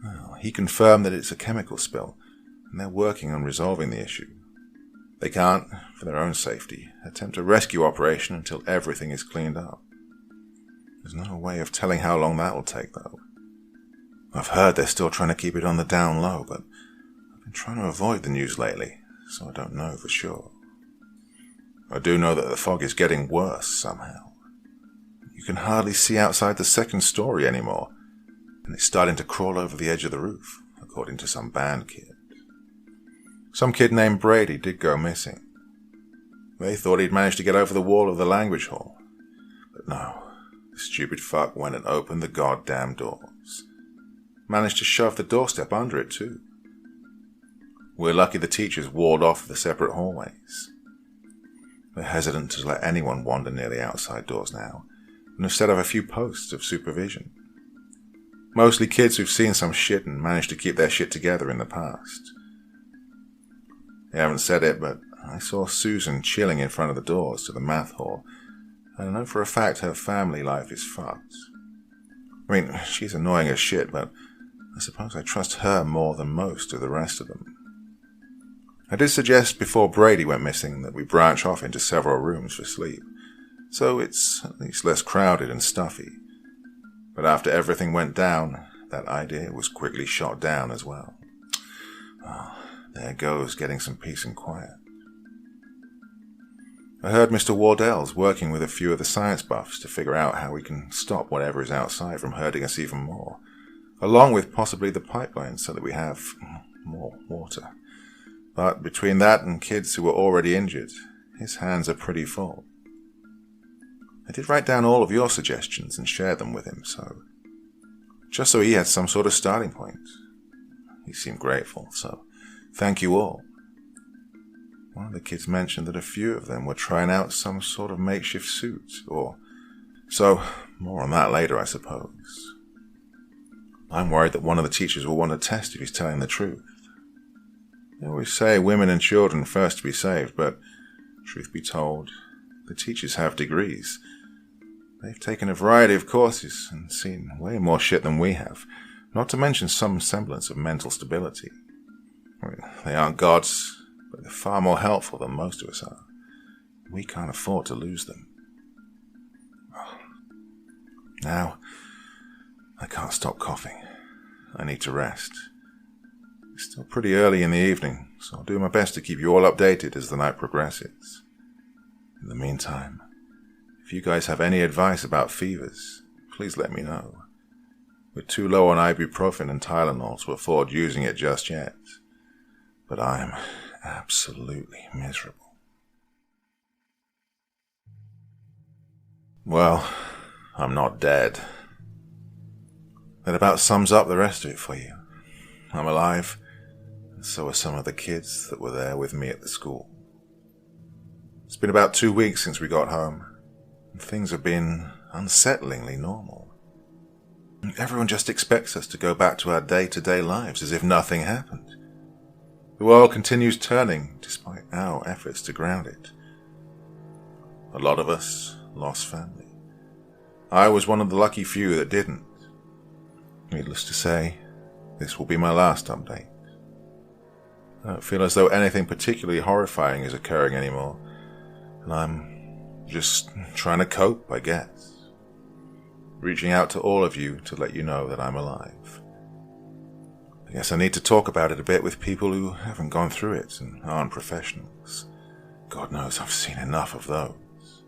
Well, he confirmed that it's a chemical spill, and they're working on resolving the issue. They can't, for their own safety, attempt a rescue operation until everything is cleaned up. There's no way of telling how long that will take, though. I've heard they're still trying to keep it on the down low, but I've been trying to avoid the news lately, so I don't know for sure. I do know that the fog is getting worse somehow. You can hardly see outside the second story anymore, and it's starting to crawl over the edge of the roof, according to some band kid. Some kid named Brady did go missing. They thought he'd managed to get over the wall of the language hall, but no, the stupid fuck went and opened the goddamn doors. Managed to shove the doorstep under it too. We're lucky the teachers walled off the separate hallways. They're hesitant to let anyone wander near the outside doors now, and have set up a few posts of supervision. Mostly kids who've seen some shit and managed to keep their shit together in the past. They haven't said it, but I saw Susan chilling in front of the doors to the math hall, and I know for a fact her family life is fucked. I mean, she's annoying as shit, but I suppose I trust her more than most of the rest of them. I did suggest before Brady went missing that we branch off into several rooms for sleep, so it's at least less crowded and stuffy. But after everything went down, that idea was quickly shot down as well. Oh, there goes getting some peace and quiet. I heard Mr. Wardell's working with a few of the science buffs to figure out how we can stop whatever is outside from hurting us even more, along with possibly the pipeline so that we have more water. But between that and kids who were already injured, his hands are pretty full. I did write down all of your suggestions and share them with him, just so he had some sort of starting point. He seemed grateful, so thank you all. One of the kids mentioned that a few of them were trying out some sort of makeshift suit, so more on that later, I suppose. I'm worried that one of the teachers will want to test if he's telling the truth. They always say women and children first to be saved, but truth be told, the teachers have degrees. They've taken a variety of courses and seen way more shit than we have, not to mention some semblance of mental stability. I mean, they aren't gods, but they're far more helpful than most of us are. We can't afford to lose them. Now, I can't stop coughing. I need to rest. It's still pretty early in the evening, so I'll do my best to keep you all updated as the night progresses. In the meantime, if you guys have any advice about fevers, please let me know. We're too low on ibuprofen and Tylenol to afford using it just yet, but I'm absolutely miserable. Well, I'm not dead. That about sums up the rest of it for you. I'm alive, and so are some of the kids that were there with me at the school. It's been about 2 weeks since we got home, and things have been unsettlingly normal. Everyone just expects us to go back to our day-to-day lives as if nothing happened. The world continues turning despite our efforts to ground it. A lot of us lost family. I was one of the lucky few that didn't. Needless to say, this will be my last update. I don't feel as though anything particularly horrifying is occurring anymore, and I'm just trying to cope, I guess. Reaching out to all of you to let you know that I'm alive. I guess I need to talk about it a bit with people who haven't gone through it and aren't professionals. God knows I've seen enough of those.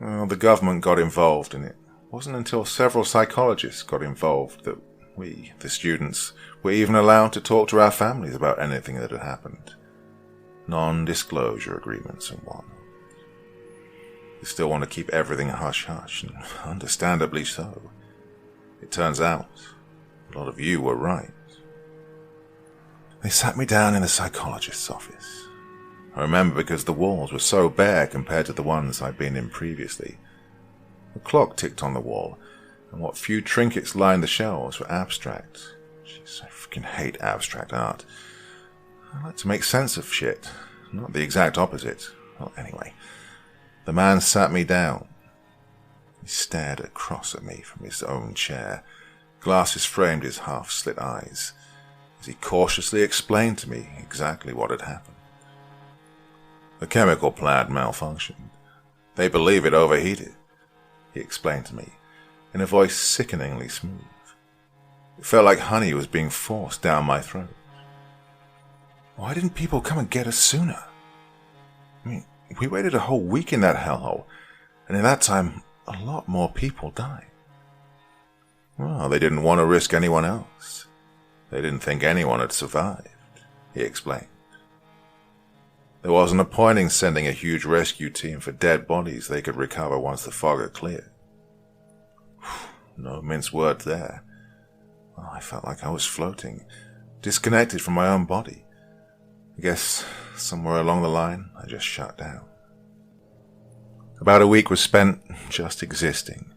Well, the government got involved, and it wasn't until several psychologists got involved that we, the students, were even allowed to talk to our families about anything that had happened. Non-disclosure agreements and whatnot. They still want to keep everything hush-hush, and understandably so. It turns out, a lot of you were right. They sat me down in the psychologist's office. I remember because the walls were so bare compared to the ones I'd been in previously. The clock ticked on the wall, and what few trinkets lined the shelves were abstract. Jeez, I freaking hate abstract art. I like to make sense of shit, not the exact opposite. Well, anyway, the man sat me down. He stared across at me from his own chair. Glasses framed his half-slit eyes, as he cautiously explained to me exactly what had happened. The chemical plant malfunctioned. They believe it overheated, he explained to me, in a voice sickeningly smooth. It felt like honey was being forced down my throat. Why didn't people come and get us sooner? I mean, we waited a whole week in that hellhole, and in that time, a lot more people died. Well, they didn't want to risk anyone else. They didn't think anyone had survived, he explained. There wasn't a point in sending a huge rescue team for dead bodies they could recover once the fog had cleared. No mince words there. Well, I felt like I was floating, disconnected from my own body. I guess somewhere along the line, I just shut down. About a week was spent just existing,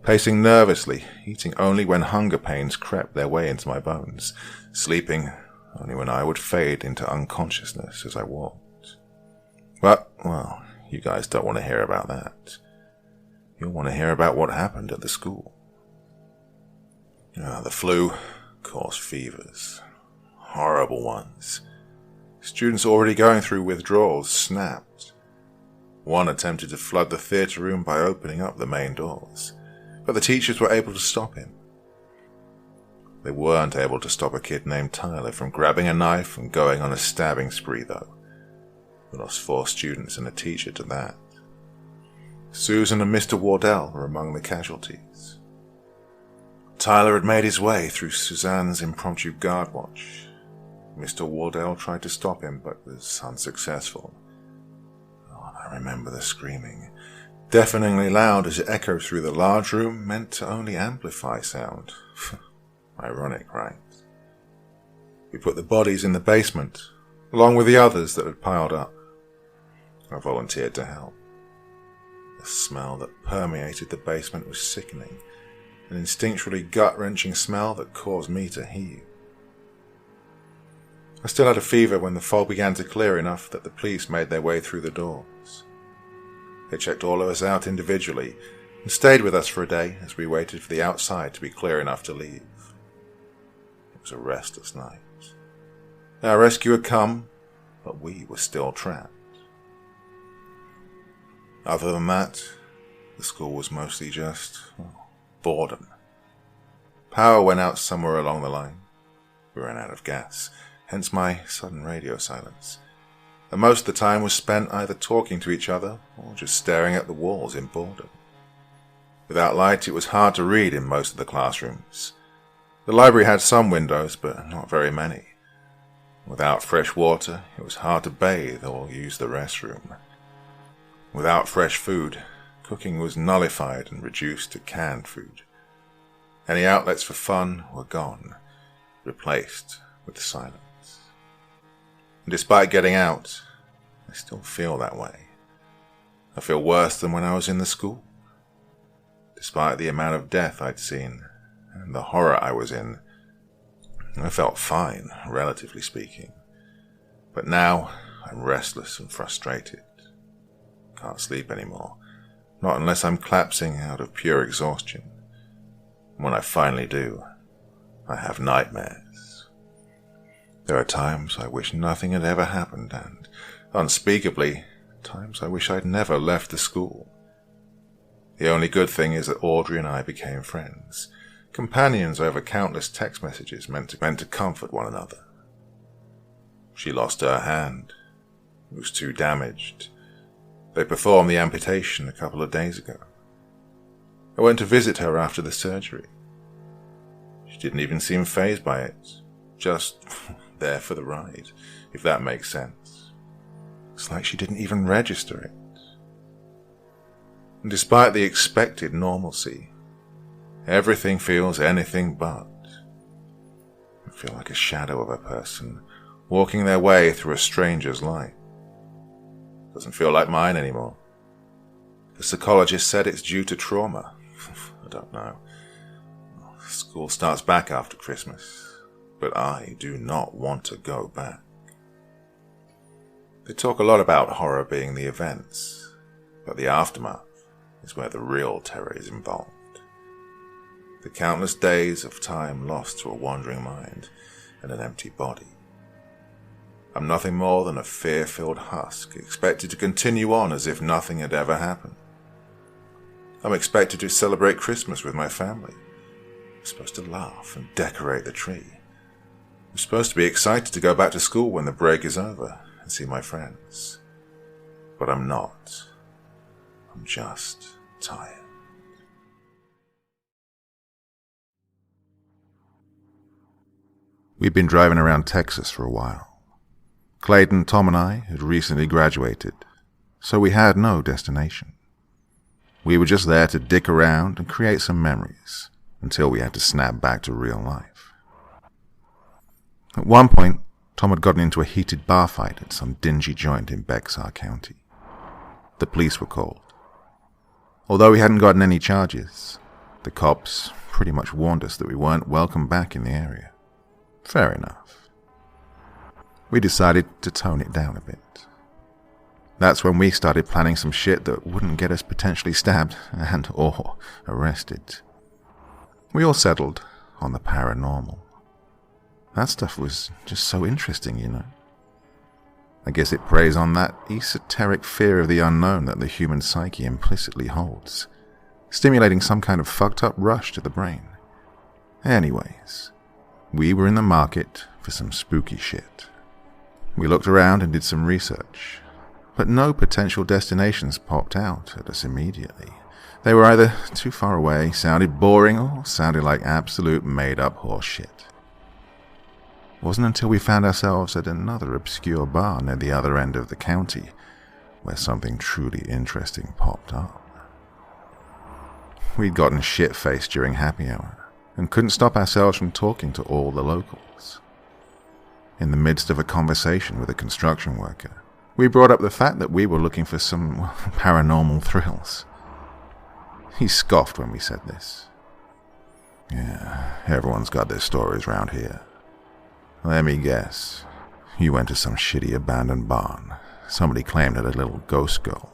pacing nervously, eating only when hunger pains crept their way into my bones, sleeping only when I would fade into unconsciousness as I walked. But, well, you guys don't want to hear about that. You'll want to hear about what happened at the school. The flu caused fevers, horrible ones. Students already going through withdrawals snapped. One attempted to flood the theatre room by opening up the main doors, but the teachers were able to stop him. They weren't able to stop a kid named Tyler from grabbing a knife and going on a stabbing spree, though. We lost 4 students and a teacher to that. Susan and Mr. Wardell were among the casualties. Tyler had made his way through Suzanne's impromptu guard watch. Mr. Wardell tried to stop him, but was unsuccessful. I remember the screaming, deafeningly loud as it echoed through the large room, meant to only amplify sound. Ironic, right? We put the bodies in the basement, along with the others that had piled up. I volunteered to help. The smell that permeated the basement was sickening, an instinctually gut-wrenching smell that caused me to heave. I still had a fever when the fog began to clear enough that the police made their way through the doors. They checked all of us out individually and stayed with us for a day as we waited for the outside to be clear enough to leave. It was a restless night. Our rescue had come, but we were still trapped. Other than that, the school was mostly just boredom. Power went out somewhere along the line. We ran out of gas, hence my sudden radio silence. And most of the time was spent either talking to each other or just staring at the walls in boredom. Without light, it was hard to read in most of the classrooms. The library had some windows, but not very many. Without fresh water, it was hard to bathe or use the restroom. Without fresh food, cooking was nullified and reduced to canned food. Any outlets for fun were gone, replaced with silence. And despite getting out, I still feel that way. I feel worse than when I was in the school. Despite the amount of death I'd seen and the horror I was in, I felt fine, relatively speaking. But now I'm restless and frustrated. Can't sleep anymore, not unless I'm collapsing out of pure exhaustion. When I finally do, I have nightmares. There are times I wish nothing had ever happened, and, unspeakably, times I wish I'd never left the school. The only good thing is that Audrey and I became friends, companions over countless text messages meant to comfort one another. She lost her hand. It was too damaged. They performed the amputation a couple of days ago. I went to visit her after the surgery. She didn't even seem fazed by it, just there for the ride, if that makes sense. It's like she didn't even register it. And despite the expected normalcy, everything feels anything but. I feel like a shadow of a person walking their way through a stranger's life. Doesn't feel like mine anymore. The psychologist said it's due to trauma. I don't know. School starts back after Christmas, but I do not want to go back. They talk a lot about horror being the events, but the aftermath is where the real terror is involved. The countless days of time lost to a wandering mind and an empty body. I'm nothing more than a fear-filled husk, expected to continue on as if nothing had ever happened. I'm expected to celebrate Christmas with my family. I'm supposed to laugh and decorate the tree. I'm supposed to be excited to go back to school when the break is over and see my friends. But I'm not. I'm just tired. We'd been driving around Texas for a while. Clayton, Tom, and I had recently graduated, so we had no destination. We were just there to dick around and create some memories until we had to snap back to real life. At one point, Tom had gotten into a heated bar fight at some dingy joint in Bexar County. The police were called. Although we hadn't gotten any charges, the cops pretty much warned us that we weren't welcome back in the area. Fair enough. We decided to tone it down a bit. That's when we started planning some shit that wouldn't get us potentially stabbed and or arrested. We all settled on the paranormal. That stuff was just so interesting, you know. I guess it preys on that esoteric fear of the unknown that the human psyche implicitly holds, stimulating some kind of fucked up rush to the brain. Anyways, we were in the market for some spooky shit. We looked around and did some research, but no potential destinations popped out at us immediately. They were either too far away, sounded boring, or sounded like absolute made-up horse shit. It wasn't until we found ourselves at another obscure bar near the other end of the county where something truly interesting popped up. We'd gotten shit-faced during happy hour and couldn't stop ourselves from talking to all the locals. In the midst of a conversation with a construction worker, we brought up the fact that we were looking for some paranormal thrills. He scoffed when we said this. Yeah, everyone's got their stories round here. Let me guess. You went to some shitty abandoned barn. Somebody claimed it a little ghost girl.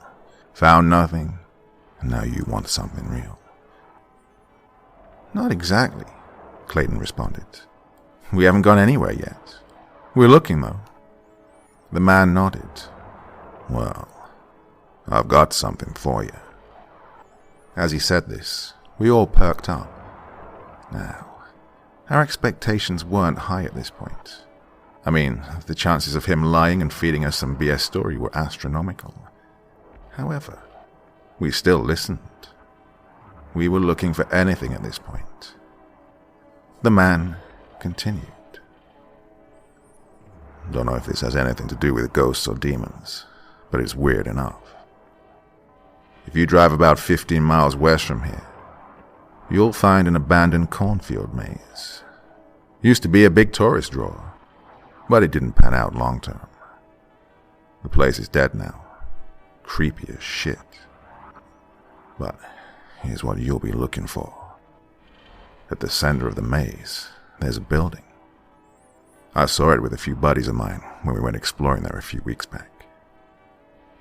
Found nothing, and now you want something real. Not exactly, Clayton responded. We haven't gone anywhere yet. We're looking, though. The man nodded. Well, I've got something for you. As he said this, we all perked up. Now, our expectations weren't high at this point. I mean, the chances of him lying and feeding us some BS story were astronomical. However, we still listened. We were looking for anything at this point. The man continued. Don't know if this has anything to do with ghosts or demons, but it's weird enough. If you drive about 15 miles west from here, you'll find an abandoned cornfield maze. Used to be a big tourist draw, but it didn't pan out long term. The place is dead now. Creepy as shit. But here's what you'll be looking for. At the center of the maze, there's a building. I saw it with a few buddies of mine when we went exploring there a few weeks back.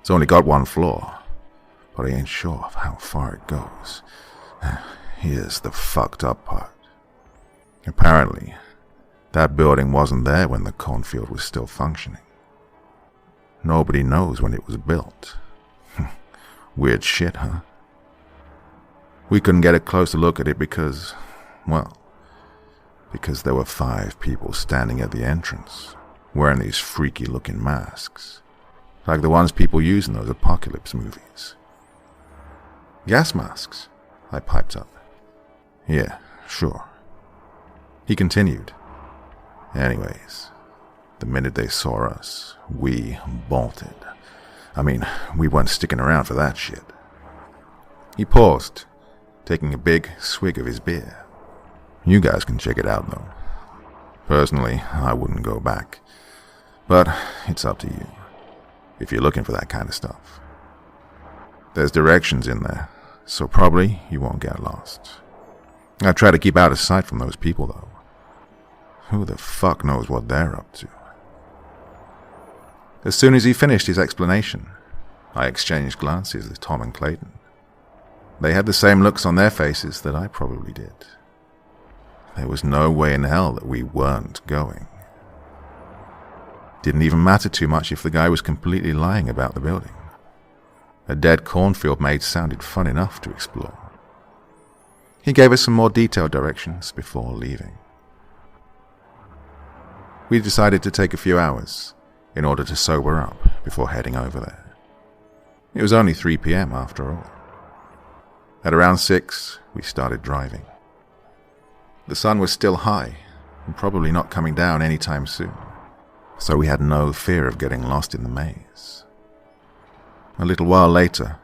It's only got one floor, but I ain't sure of how far it goes. Here's the fucked up part. Apparently, that building wasn't there when the cornfield was still functioning. Nobody knows when it was built. Weird shit, huh? We couldn't get a closer look at it because there were 5 people standing at the entrance, wearing these freaky-looking masks, like the ones people use in those apocalypse movies. Gas masks, I piped up. Yeah, sure. He continued. Anyways, the minute they saw us, we bolted. I mean, we weren't sticking around for that shit. He paused, taking a big swig of his beer. You guys can check it out, though. Personally, I wouldn't go back. But it's up to you, if you're looking for that kind of stuff. There's directions in there, so probably you won't get lost. I try to keep out of sight from those people, though. Who the fuck knows what they're up to? As soon as he finished his explanation, I exchanged glances with Tom and Clayton. They had the same looks on their faces that I probably did. There was no way in hell that we weren't going. Didn't even matter too much if the guy was completely lying about the building. A dead cornfield maze sounded fun enough to explore. He gave us some more detailed directions before leaving. We decided to take a few hours in order to sober up before heading over there. It was only 3 p.m. after all. At around 6, we started driving. The sun was still high and probably not coming down anytime soon, so we had no fear of getting lost in the maze. A little while later,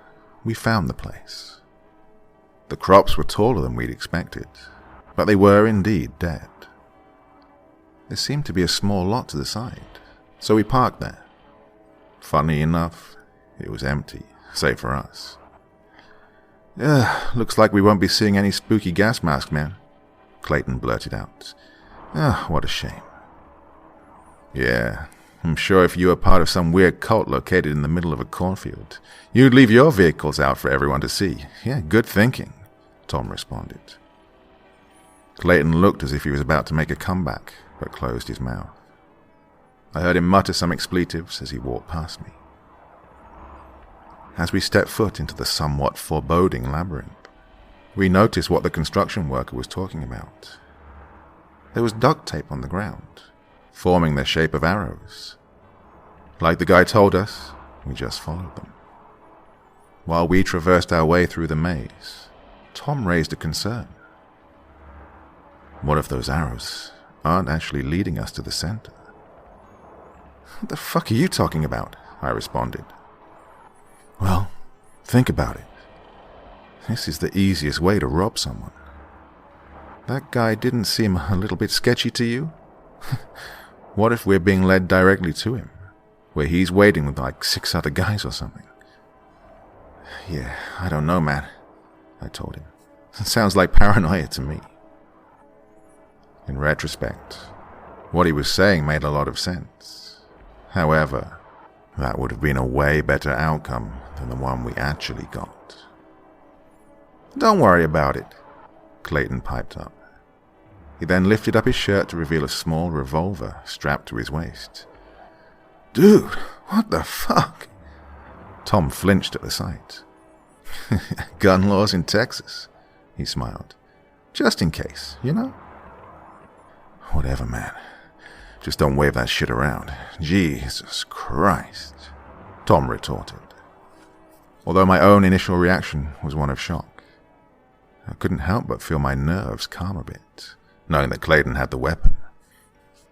we found the place. The crops were taller than we'd expected, but they were indeed dead. There seemed to be a small lot to the side, so we parked there. Funny enough, it was empty, save for us. Looks like we won't be seeing any spooky gas mask men, Clayton blurted out. What a shame. Yeah, I'm sure if you were part of some weird cult located in the middle of a cornfield, you'd leave your vehicles out for everyone to see. Yeah, good thinking, Tom responded. Clayton looked as if he was about to make a comeback, but closed his mouth. I heard him mutter some expletives as he walked past me. As we stepped foot into the somewhat foreboding labyrinth, we noticed what the construction worker was talking about. There was duct tape on the ground, forming the shape of arrows. Like the guy told us, we just followed them. While we traversed our way through the maze, Tom raised a concern. What if those arrows aren't actually leading us to the center? What the fuck are you talking about? I responded. Well, think about it. This is the easiest way to rob someone. That guy didn't seem a little bit sketchy to you? What if we're being led directly to him, where he's waiting with like 6 other guys or something? Yeah, I don't know, man, I told him. It sounds like paranoia to me. In retrospect, what he was saying made a lot of sense. However, that would have been a way better outcome than the one we actually got. Don't worry about it, Clayton piped up. He then lifted up his shirt to reveal a small revolver strapped to his waist. Dude, what the fuck? Tom flinched at the sight. Gun laws in Texas, he smiled. Just in case, you know? Whatever, man. Just don't wave that shit around. Jesus Christ, Tom retorted. Although my own initial reaction was one of shock, I couldn't help but feel my nerves calm a bit, knowing that Clayton had the weapon.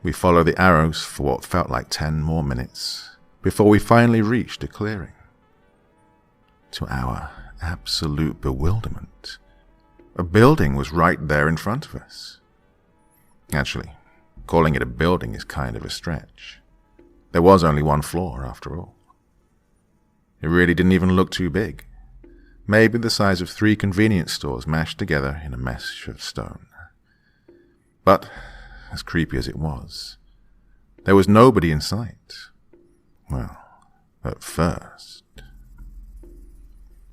We followed the arrows for what felt like 10 more minutes before we finally reached a clearing. To our absolute bewilderment, a building was right there in front of us. Actually, calling it a building is kind of a stretch. There was only 1 floor, after all. It really didn't even look too big. Maybe the size of 3 convenience stores mashed together in a mesh of stone. But, as creepy as it was, there was nobody in sight. Well, at first.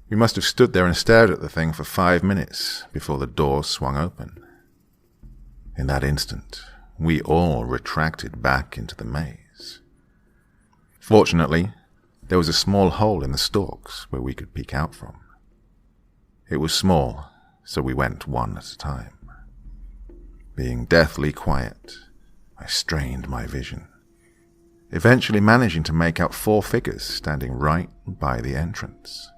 We must have stood there and stared at the thing for 5 minutes before the door swung open. In that instant, we all retracted back into the maze. Fortunately, there was a small hole in the stalks where we could peek out from. It was small, so we went one at a time. Being deathly quiet, I strained my vision, eventually managing to make out 4 figures standing right by the entrance.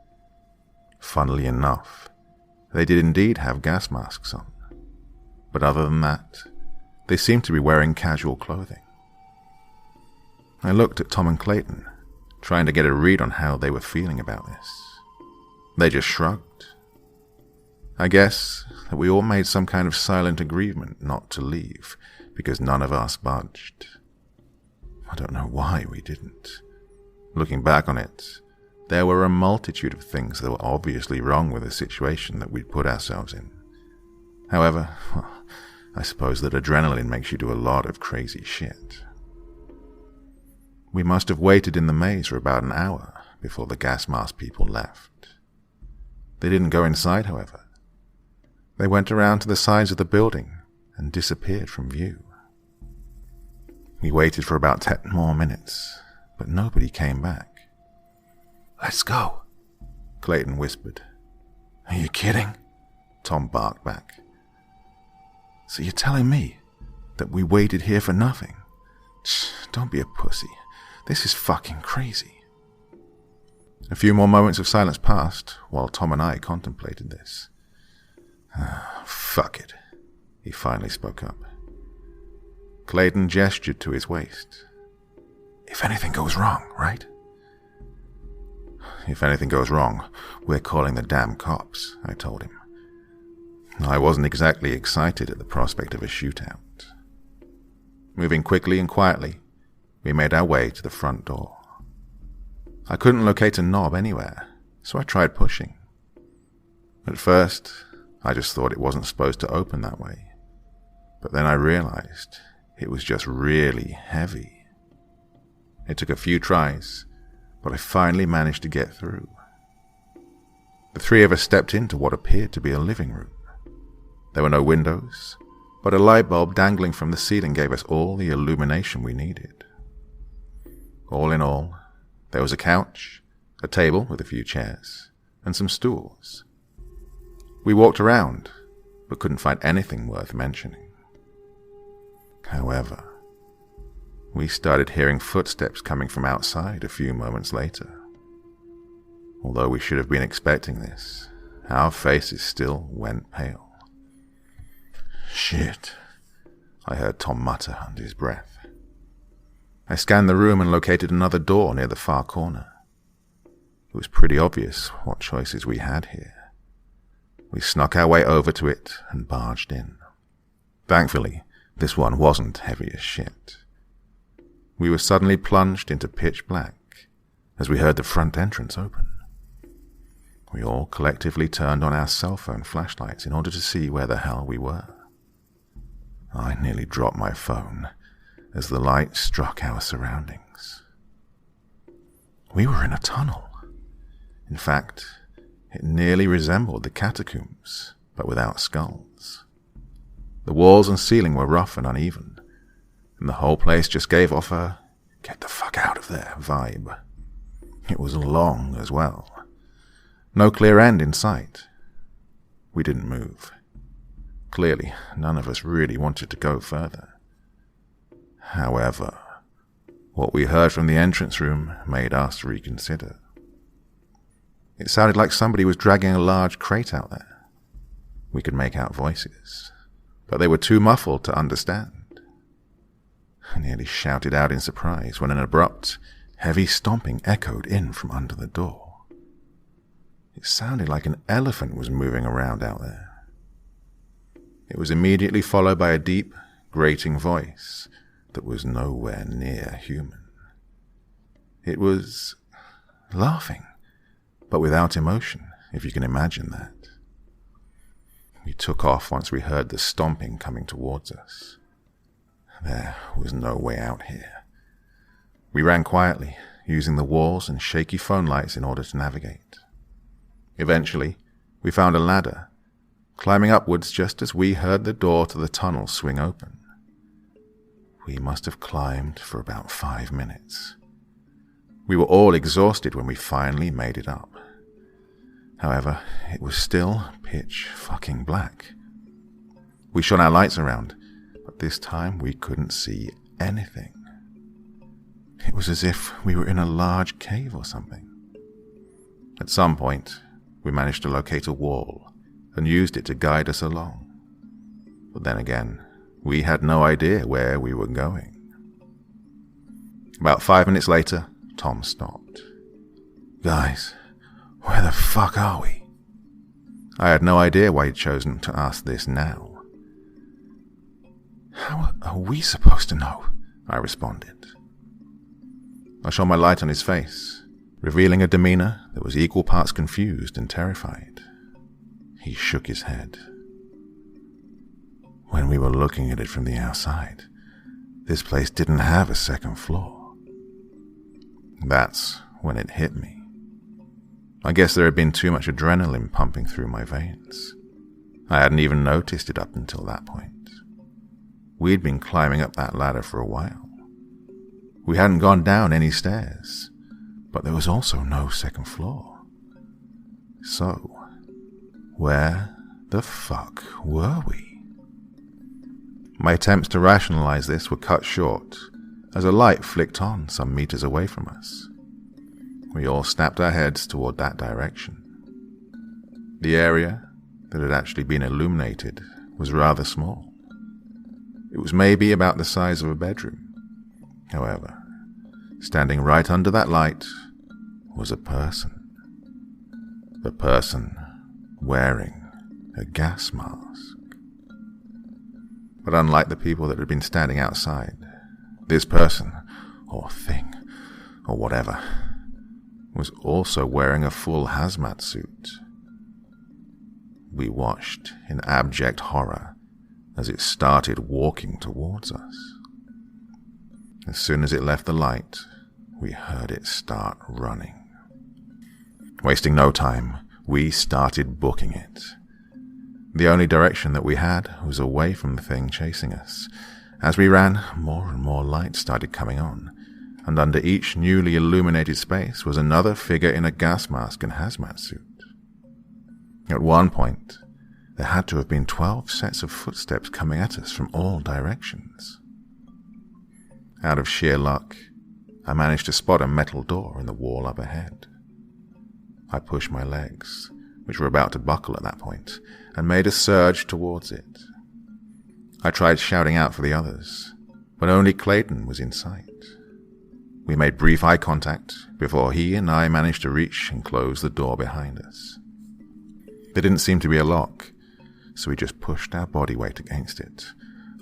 Funnily enough, they did indeed have gas masks on, but other than that, they seemed to be wearing casual clothing. I looked at Tom and Clayton, trying to get a read on how they were feeling about this. They just shrugged. I guess that we all made some kind of silent agreement not to leave, because none of us budged. I don't know why we didn't. Looking back on it, there were a multitude of things that were obviously wrong with the situation that we'd put ourselves in. However, I suppose that adrenaline makes you do a lot of crazy shit. We must have waited in the maze for about an hour before the gas mask people left. They didn't go inside, however. They went around to the sides of the building and disappeared from view. We waited for about 10 more minutes, but nobody came back. "Let's go," Clayton whispered. "Are you kidding?" Tom barked back. "So you're telling me that we waited here for nothing? Don't be a pussy. This is fucking crazy. A few more moments of silence passed while Tom and I contemplated this. Fuck it, he finally spoke up. Clayton gestured to his waist. If anything goes wrong, right? If anything goes wrong, we're calling the damn cops, I told him. I wasn't exactly excited at the prospect of a shootout. Moving quickly and quietly, we made our way to the front door. I couldn't locate a knob anywhere, so I tried pushing. At first, I just thought it wasn't supposed to open that way. But then I realized it was just really heavy. It took a few tries, but I finally managed to get through. The three of us stepped into what appeared to be a living room. There were no windows, but a light bulb dangling from the ceiling gave us all the illumination we needed. All in all, there was a couch, a table with a few chairs, and some stools. We walked around, but couldn't find anything worth mentioning. However, we started hearing footsteps coming from outside a few moments later. Although we should have been expecting this, our faces still went pale. Shit, I heard Tom mutter under his breath. I scanned the room and located another door near the far corner. It was pretty obvious what choices we had here. We snuck our way over to it and barged in. Thankfully, this one wasn't heavy as shit. We were suddenly plunged into pitch black as we heard the front entrance open. We all collectively turned on our cell phone flashlights in order to see where the hell we were. I nearly dropped my phone as the light struck our surroundings. We were in a tunnel. In fact, it nearly resembled the catacombs, but without skulls. The walls and ceiling were rough and uneven, and the whole place just gave off a "get the fuck out of there" vibe. It was long as well. No clear end in sight. We didn't move. Clearly, none of us really wanted to go further. However, what we heard from the entrance room made us reconsider. It sounded like somebody was dragging a large crate out there. We could make out voices, but they were too muffled to understand. I nearly shouted out in surprise when an abrupt, heavy stomping echoed in from under the door. It sounded like an elephant was moving around out there. It was immediately followed by a deep, grating voice that was nowhere near human. It was laughing, but without emotion, if you can imagine that. We took off once we heard the stomping coming towards us. There was no way out here. We ran quietly, using the walls and shaky phone lights in order to navigate. Eventually, we found a ladder, climbing upwards just as we heard the door to the tunnel swing open. We must have climbed for about 5 minutes. We were all exhausted when we finally made it up. However, it was still pitch fucking black. We shone our lights around, but this time we couldn't see anything. It was as if we were in a large cave or something. At some point, we managed to locate a wall and used it to guide us along. But then again, we had no idea where we were going. About 5 minutes later, Tom stopped. Guys, where the fuck are we? I had no idea why he'd chosen to ask this now. How are we supposed to know? I responded. I shone my light on his face, revealing a demeanor that was equal parts confused and terrified. He shook his head. When we were looking at it from the outside, this place didn't have a second floor. That's when it hit me. I guess there had been too much adrenaline pumping through my veins. I hadn't even noticed it up until that point. We'd been climbing up that ladder for a while. We hadn't gone down any stairs, but there was also no second floor. So, where the fuck were we? My attempts to rationalize this were cut short as a light flicked on some meters away from us. We all snapped our heads toward that direction. The area that had actually been illuminated was rather small. It was maybe about the size of a bedroom. However, standing right under that light was a person. The person wearing a gas mask. But unlike the people that had been standing outside, this person, or thing, or whatever, was also wearing a full hazmat suit. We watched in abject horror as it started walking towards us. As soon as it left the light, we heard it start running. Wasting no time, we started booking it. The only direction that we had was away from the thing chasing us. As we ran, more and more lights started coming on, and under each newly illuminated space was another figure in a gas mask and hazmat suit. At one point, there had to have been 12 sets of footsteps coming at us from all directions. Out of sheer luck, I managed to spot a metal door in the wall up ahead. I pushed my legs, which were about to buckle at that point, and made a surge towards it. I tried shouting out for the others, but only Clayton was in sight. We made brief eye contact before he and I managed to reach and close the door behind us. There didn't seem to be a lock, so we just pushed our body weight against it,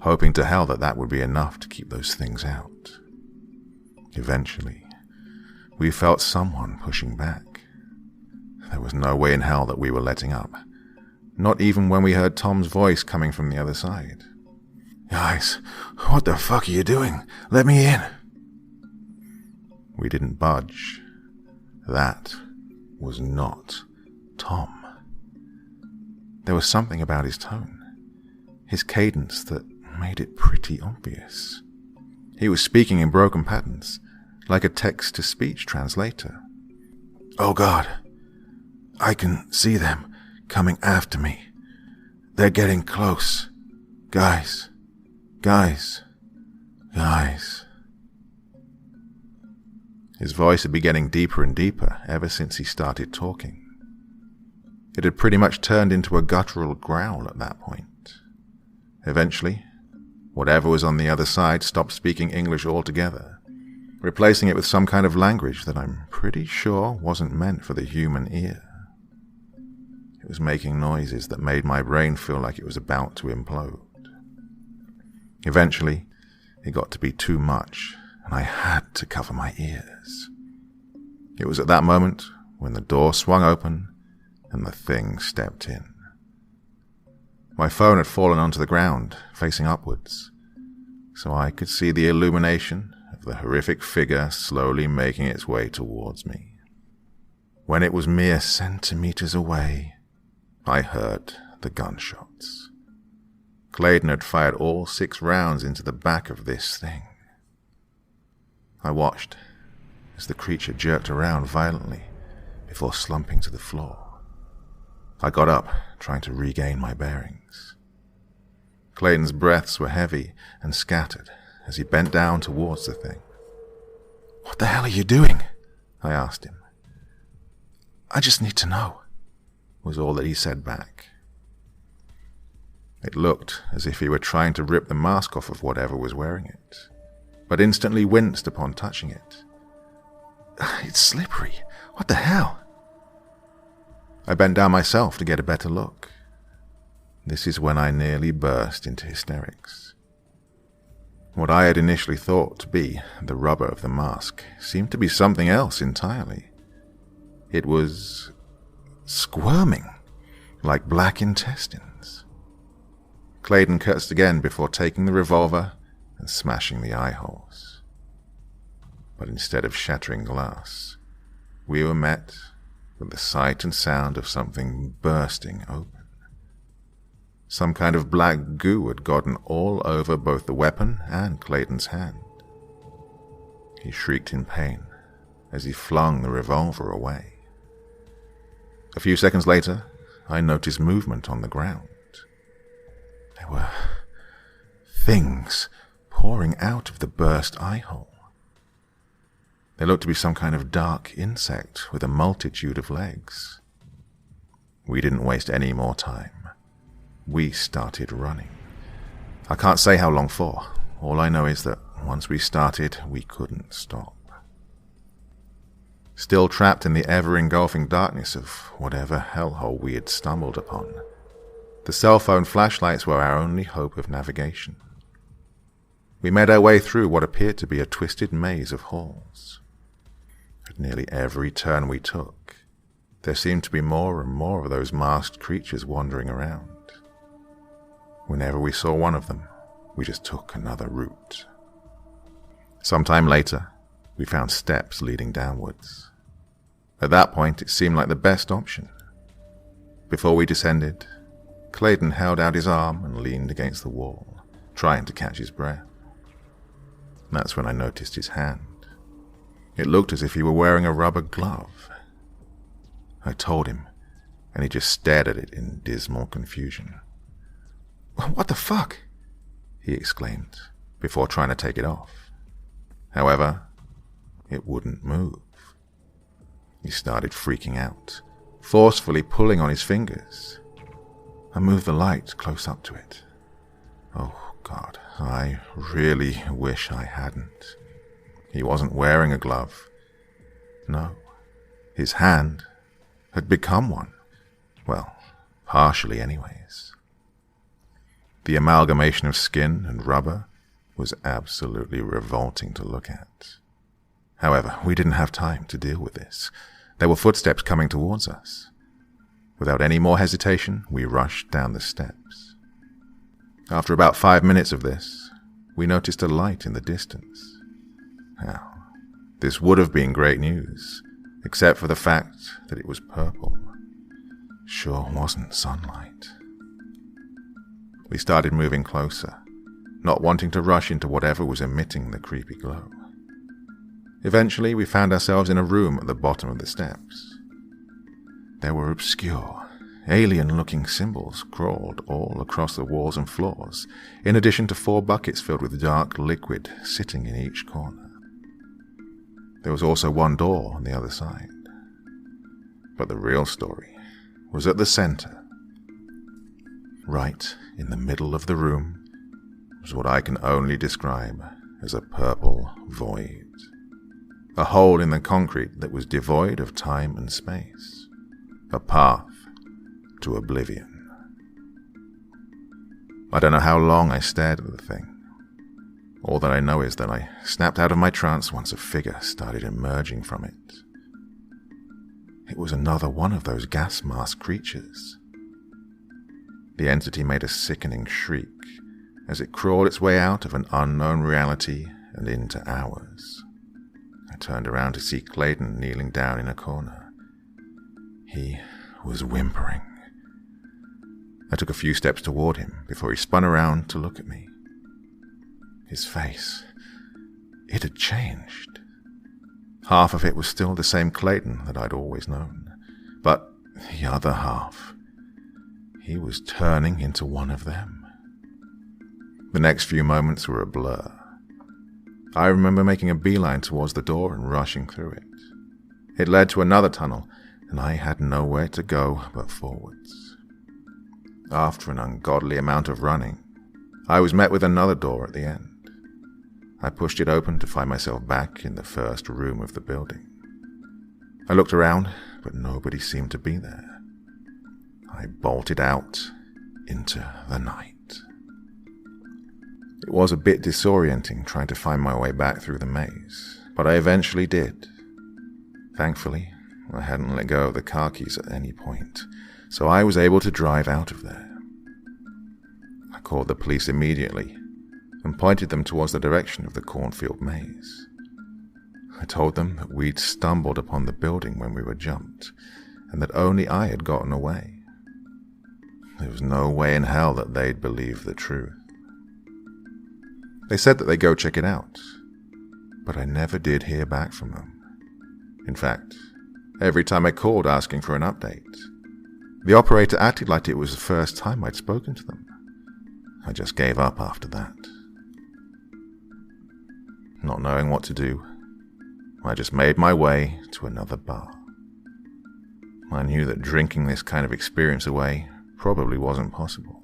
hoping to hell that would be enough to keep those things out. Eventually, we felt someone pushing back. There was no way in hell that we were letting up, not even when we heard Tom's voice coming from the other side. "Guys, what the fuck are you doing? Let me in!" We didn't budge. That was not Tom. There was something about his tone, his cadence, that made it pretty obvious. He was speaking in broken patterns, like a text-to-speech translator. "Oh God, I can see them coming after me. They're getting close. Guys, guys, guys." His voice had been getting deeper and deeper ever since he started talking. It had pretty much turned into a guttural growl at that point. Eventually, whatever was on the other side stopped speaking English altogether, replacing it with some kind of language that I'm pretty sure wasn't meant for the human ear. It was making noises that made my brain feel like it was about to implode. Eventually, it got to be too much, and I had to cover my ears. It was at that moment when the door swung open and the thing stepped in. My phone had fallen onto the ground, facing upwards, so I could see the illumination of the horrific figure slowly making its way towards me. When it was mere centimeters away, I heard the gunshots. Clayton had fired all 6 rounds into the back of this thing. I watched as the creature jerked around violently before slumping to the floor. I got up, trying to regain my bearings. Clayton's breaths were heavy and scattered as he bent down towards the thing. "What the hell are you doing?" I asked him. "I just need to know," was all that he said back. It looked as if he were trying to rip the mask off of whatever was wearing it, but instantly winced upon touching it. "It's slippery. What the hell?" I bent down myself to get a better look. This is when I nearly burst into hysterics. What I had initially thought to be the rubber of the mask seemed to be something else entirely. It was squirming, like black intestines. Clayton cursed again before taking the revolver and smashing the eye holes. But instead of shattering glass, we were met with the sight and sound of something bursting open. Some kind of black goo had gotten all over both the weapon and Clayton's hand. He shrieked in pain as he flung the revolver away. A few seconds later, I noticed movement on the ground. There were things pouring pouring out of the burst eye hole. They looked to be some kind of dark insect with a multitude of legs. We didn't waste any more time. We started running. I can't say how long for. All I know is that once we started, we couldn't stop. Still trapped in the ever-engulfing darkness of whatever hellhole we had stumbled upon, the cell phone flashlights were our only hope of navigation. We made our way through what appeared to be a twisted maze of halls. At nearly every turn we took, there seemed to be more and more of those masked creatures wandering around. Whenever we saw one of them, we just took another route. Sometime later, we found steps leading downwards. At that point, it seemed like the best option. Before we descended, Clayton held out his arm and leaned against the wall, trying to catch his breath. That's when I noticed his hand. It looked as if he were wearing a rubber glove. I told him, and he just stared at it in dismal confusion. "What the fuck?" he exclaimed, before trying to take it off. However, it wouldn't move. He started freaking out, forcefully pulling on his fingers. I moved the light close up to it. Oh God, I really wish I hadn't. He wasn't wearing a glove. No, his hand had become one. Well, partially anyways. The amalgamation of skin and rubber was absolutely revolting to look at. However, we didn't have time to deal with this. There were footsteps coming towards us. Without any more hesitation, we rushed down the steps. After about 5 minutes of this, we noticed a light in the distance. Now, this would have been great news, except for the fact that it was purple. Sure wasn't sunlight. We started moving closer, not wanting to rush into whatever was emitting the creepy glow. Eventually, we found ourselves in a room at the bottom of the steps. There were obscure, alien-looking symbols scrawled all across the walls and floors, in addition to 4 buckets filled with dark liquid sitting in each corner. There was also one door on the other side. But the real story was at the center. Right in the middle of the room was what I can only describe as a purple void. A hole in the concrete that was devoid of time and space. A path to oblivion. I don't know how long I stared at the thing. All that I know is that I snapped out of my trance once a figure started emerging from it. It was another one of those gas mask creatures. The entity made a sickening shriek as it crawled its way out of an unknown reality and into ours. I turned around to see Clayton kneeling down in a corner. He was whimpering. I took a few steps toward him before he spun around to look at me. His face, it had changed. Half of it was still the same Clayton that I'd always known, but the other half, he was turning into one of them. The next few moments were a blur. I remember making a beeline towards the door and rushing through it. It led to another tunnel, and I had nowhere to go but forwards. After an ungodly amount of running, I was met with another door at the end. I pushed it open to find myself back in the first room of the building. I looked around, but nobody seemed to be there. I bolted out into the night. It was a bit disorienting trying to find my way back through the maze, but I eventually did. Thankfully, I hadn't let go of the car keys at any point, so I was able to drive out of there. I called the police immediately and pointed them towards the direction of the Cornfield maze. I told them that we'd stumbled upon the building when we were jumped, and that only I had gotten away. There was no way in hell that they'd believe the truth. They said that they'd go check it out, but I never did hear back from them. In fact, every time I called asking for an update, the operator acted like it was the first time I'd spoken to them. I just gave up after that. Not knowing what to do, I just made my way to another bar. I knew that drinking this kind of experience away probably wasn't possible,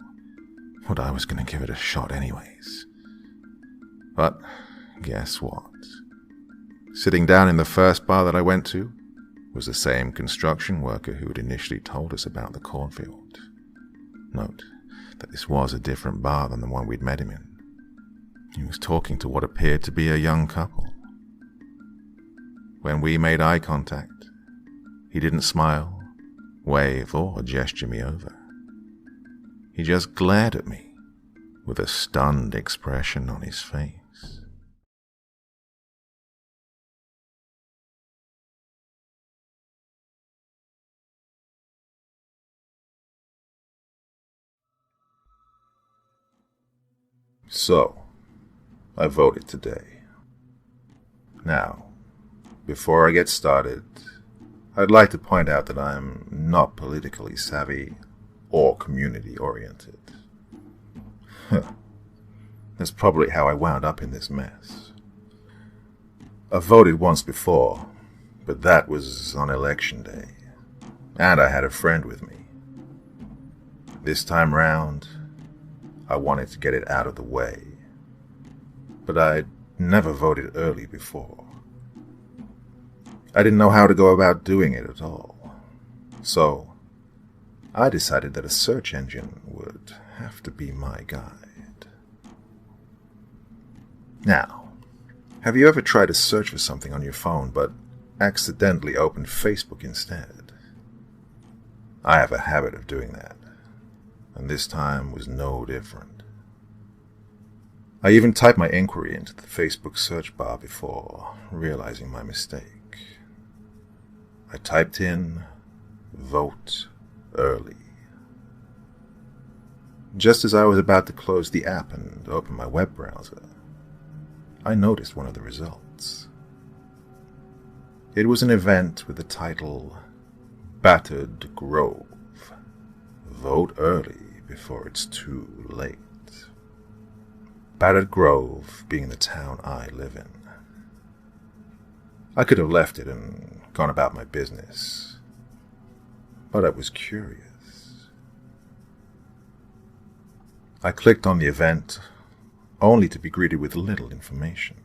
but I was going to give it a shot anyways. But guess what? Sitting down in the first bar that I went to was the same construction worker who had initially told us about the cornfield. Note that this was a different bar than the one we'd met him in. He was talking to what appeared to be a young couple. When we made eye contact, he didn't smile, wave, or gesture me over. He just glared at me with a stunned expression on his face. So, I voted today. Now, before I get started, I'd like to point out that I'm not politically savvy or community-oriented. That's probably how I wound up in this mess. I voted once before, but that was on election day, and I had a friend with me. This time round, I wanted to get it out of the way, but I'd never voted early before. I didn't know how to go about doing it at all, so I decided that a search engine would have to be my guide. Now, have you ever tried to search for something on your phone but accidentally opened Facebook instead? I have a habit of doing that, and this time was no different. I even typed my inquiry into the Facebook search bar before realizing my mistake. I typed in, vote early. Just as I was about to close the app and open my web browser, I noticed one of the results. It was an event with the title, Battered Grove. Vote early before it's too late. Battered Grove being the town I live in. I could have left it and gone about my business, but I was curious. I clicked on the event, only to be greeted with little information.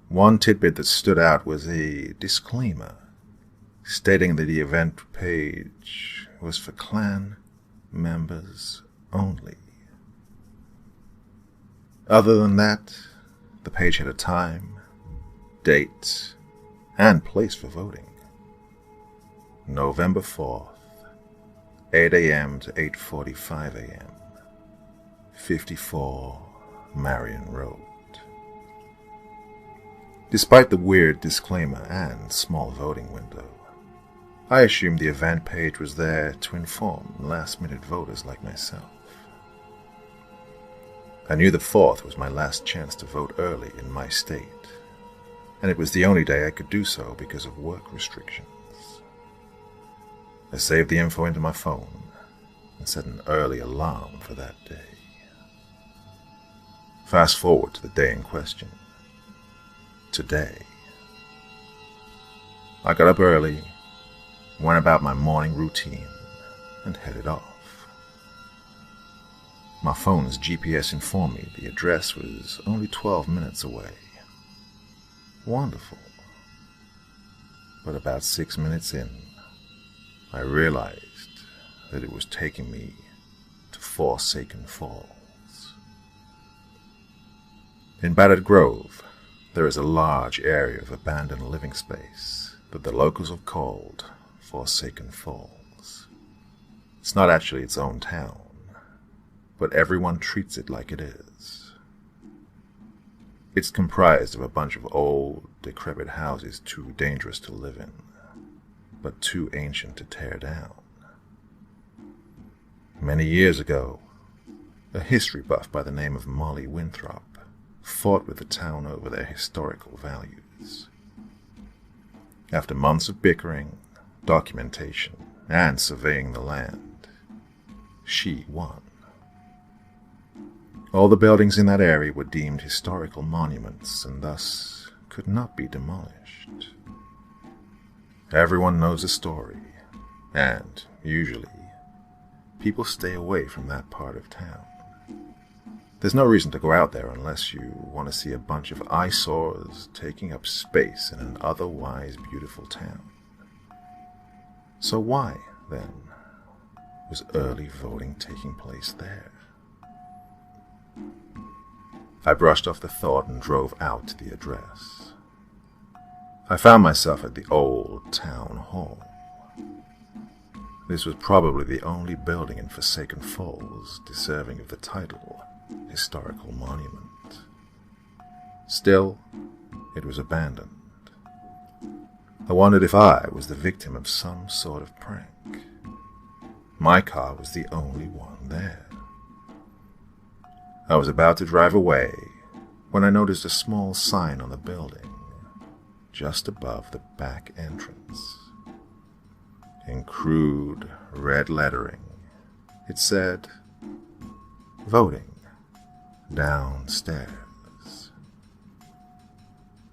One tidbit that stood out was a disclaimer, stating that the event page was for clan members only. Other than that, the page had a time, date, and place for voting. November 4th, 8 a.m. to 8:45 a.m. 54 Marion Road. Despite the weird disclaimer and small voting window, I assumed the event page was there to inform last-minute voters like myself. I knew the 4th was my last chance to vote early in my state, and it was the only day I could do so because of work restrictions. I saved the info into my phone and set an early alarm for that day. Fast forward to the day in question. Today. I got up early, went about my morning routine, and headed off. My phone's GPS informed me the address was only 12 minutes away. Wonderful. But about 6 minutes in, I realized that it was taking me to Forsaken Falls. In Battered Grove, there is a large area of abandoned living space that the locals have called Forsaken Falls. It's not actually its own town, but everyone treats it like it is. It's comprised of a bunch of old, decrepit houses too dangerous to live in, but too ancient to tear down. Many years ago, a history buff by the name of Molly Winthrop fought with the town over their historical values. After months of bickering, documentation, and surveying the land, she won. All the buildings in that area were deemed historical monuments and thus could not be demolished. Everyone knows a story, and, usually, people stay away from that part of town. There's no reason to go out there unless you want to see a bunch of eyesores taking up space in an otherwise beautiful town. So why, then, was early voting taking place there? I brushed off the thought and drove out to the address. I found myself at the old town hall. This was probably the only building in Forsaken Falls deserving of the title historical monument. Still, it was abandoned. I wondered if I was the victim of some sort of prank. My car was the only one there. I was about to drive away when I noticed a small sign on the building just above the back entrance. In crude red lettering, it said, "Voting downstairs."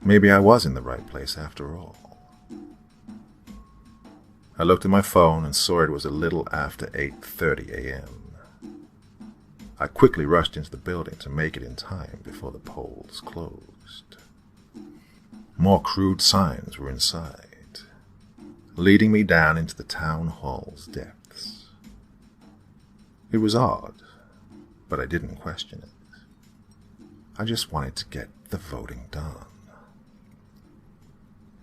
Maybe I was in the right place after all. I looked at my phone and saw it was a little after 8:30 a.m. I quickly rushed into the building to make it in time before the polls closed. More crude signs were inside, leading me down into the town hall's depths. It was odd, but I didn't question it. I just wanted to get the voting done.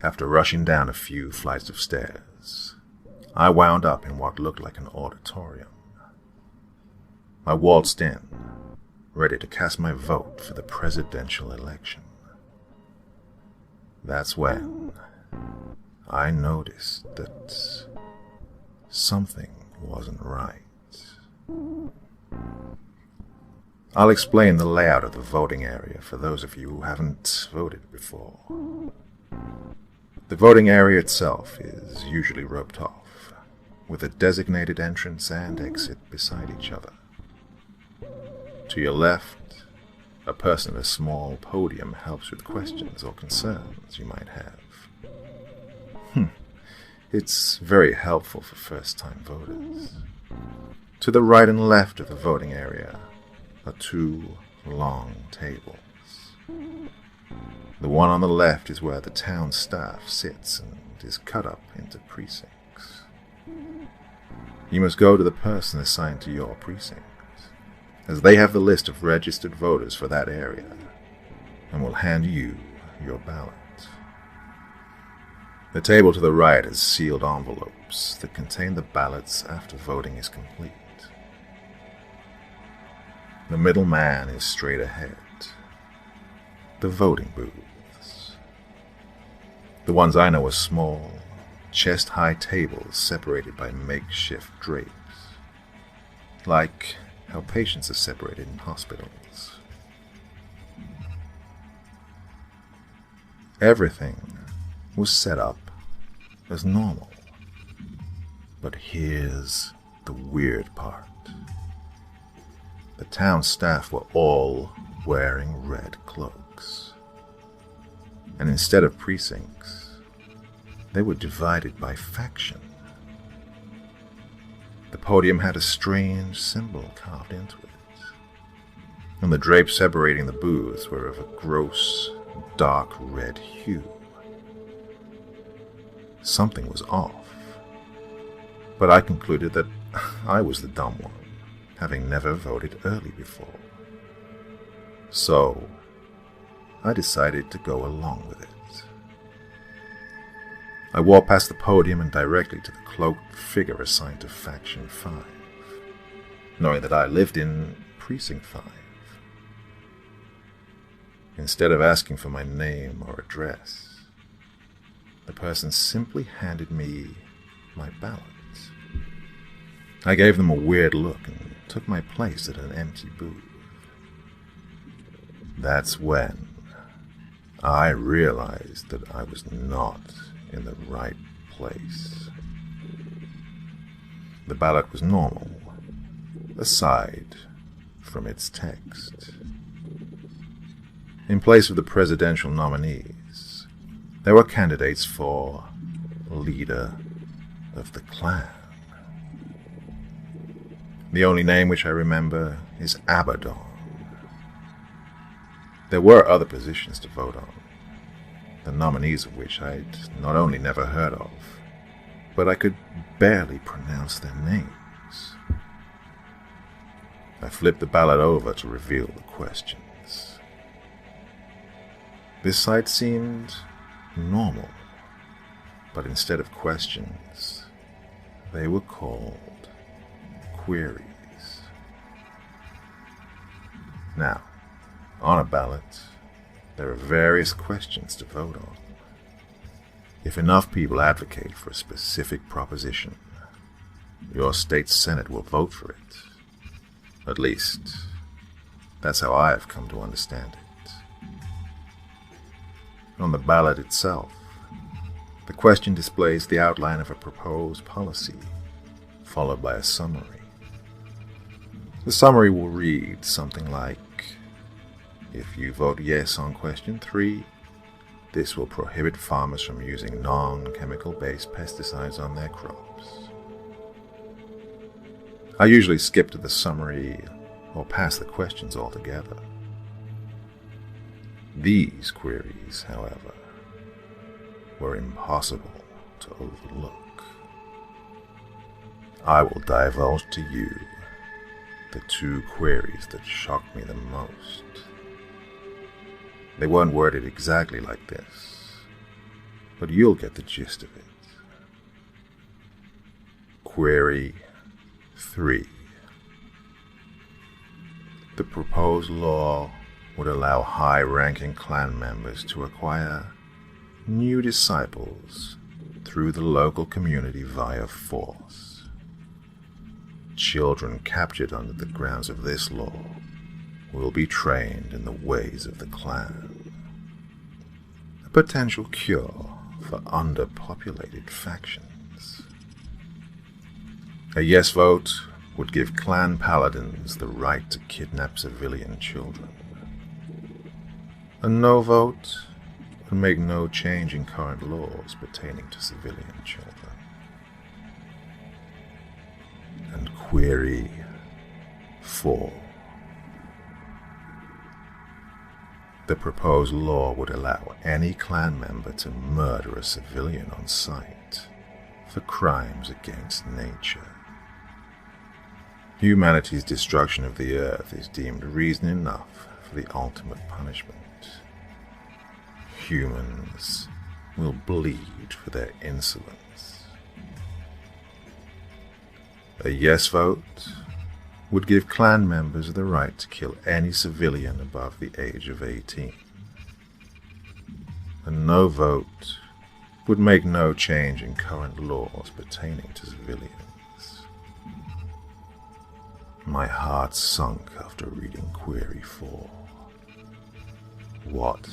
After rushing down a few flights of stairs, I wound up in what looked like an auditorium. I waltzed in, ready to cast my vote for the presidential election. That's when I noticed that something wasn't right. I'll explain the layout of the voting area for those of you who haven't voted before. The voting area itself is usually roped off, with a designated entrance and exit beside each other. To your left, a person at a small podium helps with questions or concerns you might have. It's very helpful for first-time voters. To the right and left of the voting area are two long tables. The one on the left is where the town staff sits and is cut up into precincts. You must go to the person assigned to your precinct, as they have the list of registered voters for that area and will hand you your ballot. The table to the right has sealed envelopes that contain the ballots after voting is complete. The middle man is straight ahead. The voting booths. The ones I know are small, chest-high tables separated by makeshift drapes, like how patients are separated in hospitals. Everything was set up as normal. But here's the weird part. The town staff were all wearing red cloaks. And instead of precincts, they were divided by faction. The podium had a strange symbol carved into it, and the drapes separating the booths were of a gross, dark red hue. Something was off, but I concluded that I was the dumb one, having never voted early before. So, I decided to go along with it. I walked past the podium and directly to the cloaked figure assigned to Faction 5, knowing that I lived in Precinct 5. Instead of asking for my name or address, the person simply handed me my ballot. I gave them a weird look and took my place at an empty booth. That's when I realized that I was not in the right place. The ballot was normal, aside from its text. In place of the presidential nominees, there were candidates for leader of the clan. The only name which I remember is Abaddon. There were other positions to vote on, the nominees of which I'd not only never heard of, but I could barely pronounce their names. I flipped the ballot over to reveal the questions. This side seemed normal, but instead of questions, they were called queries. Now, on a ballot, there are various questions to vote on. If enough people advocate for a specific proposition, your state senate will vote for it. At least, that's how I have come to understand it. On the ballot itself, the question displays the outline of a proposed policy, followed by a summary. The summary will read something like, if you vote yes on question 3, this will prohibit farmers from using non-chemical based pesticides on their crops. I usually skip to the summary or pass the questions altogether. These queries, however, were impossible to overlook. I will divulge to you the 2 queries that shocked me the most. They weren't worded exactly like this, but you'll get the gist of it. Query 3. The proposed law would allow high-ranking clan members to acquire new disciples through the local community via force. Children captured under the grounds of this law will be trained in the ways of the clan. A potential cure for underpopulated factions. A yes vote would give clan paladins the right to kidnap civilian children. A no vote would make no change in current laws pertaining to civilian children. And query 4. The proposed law would allow any clan member to murder a civilian on sight for crimes against nature. Humanity's destruction of the earth is deemed reason enough for the ultimate punishment. Humans will bleed for their insolence. A yes vote would give clan members the right to kill any civilian above the age of 18. A no vote would make no change in current laws pertaining to civilians. My heart sunk after reading Query 4. What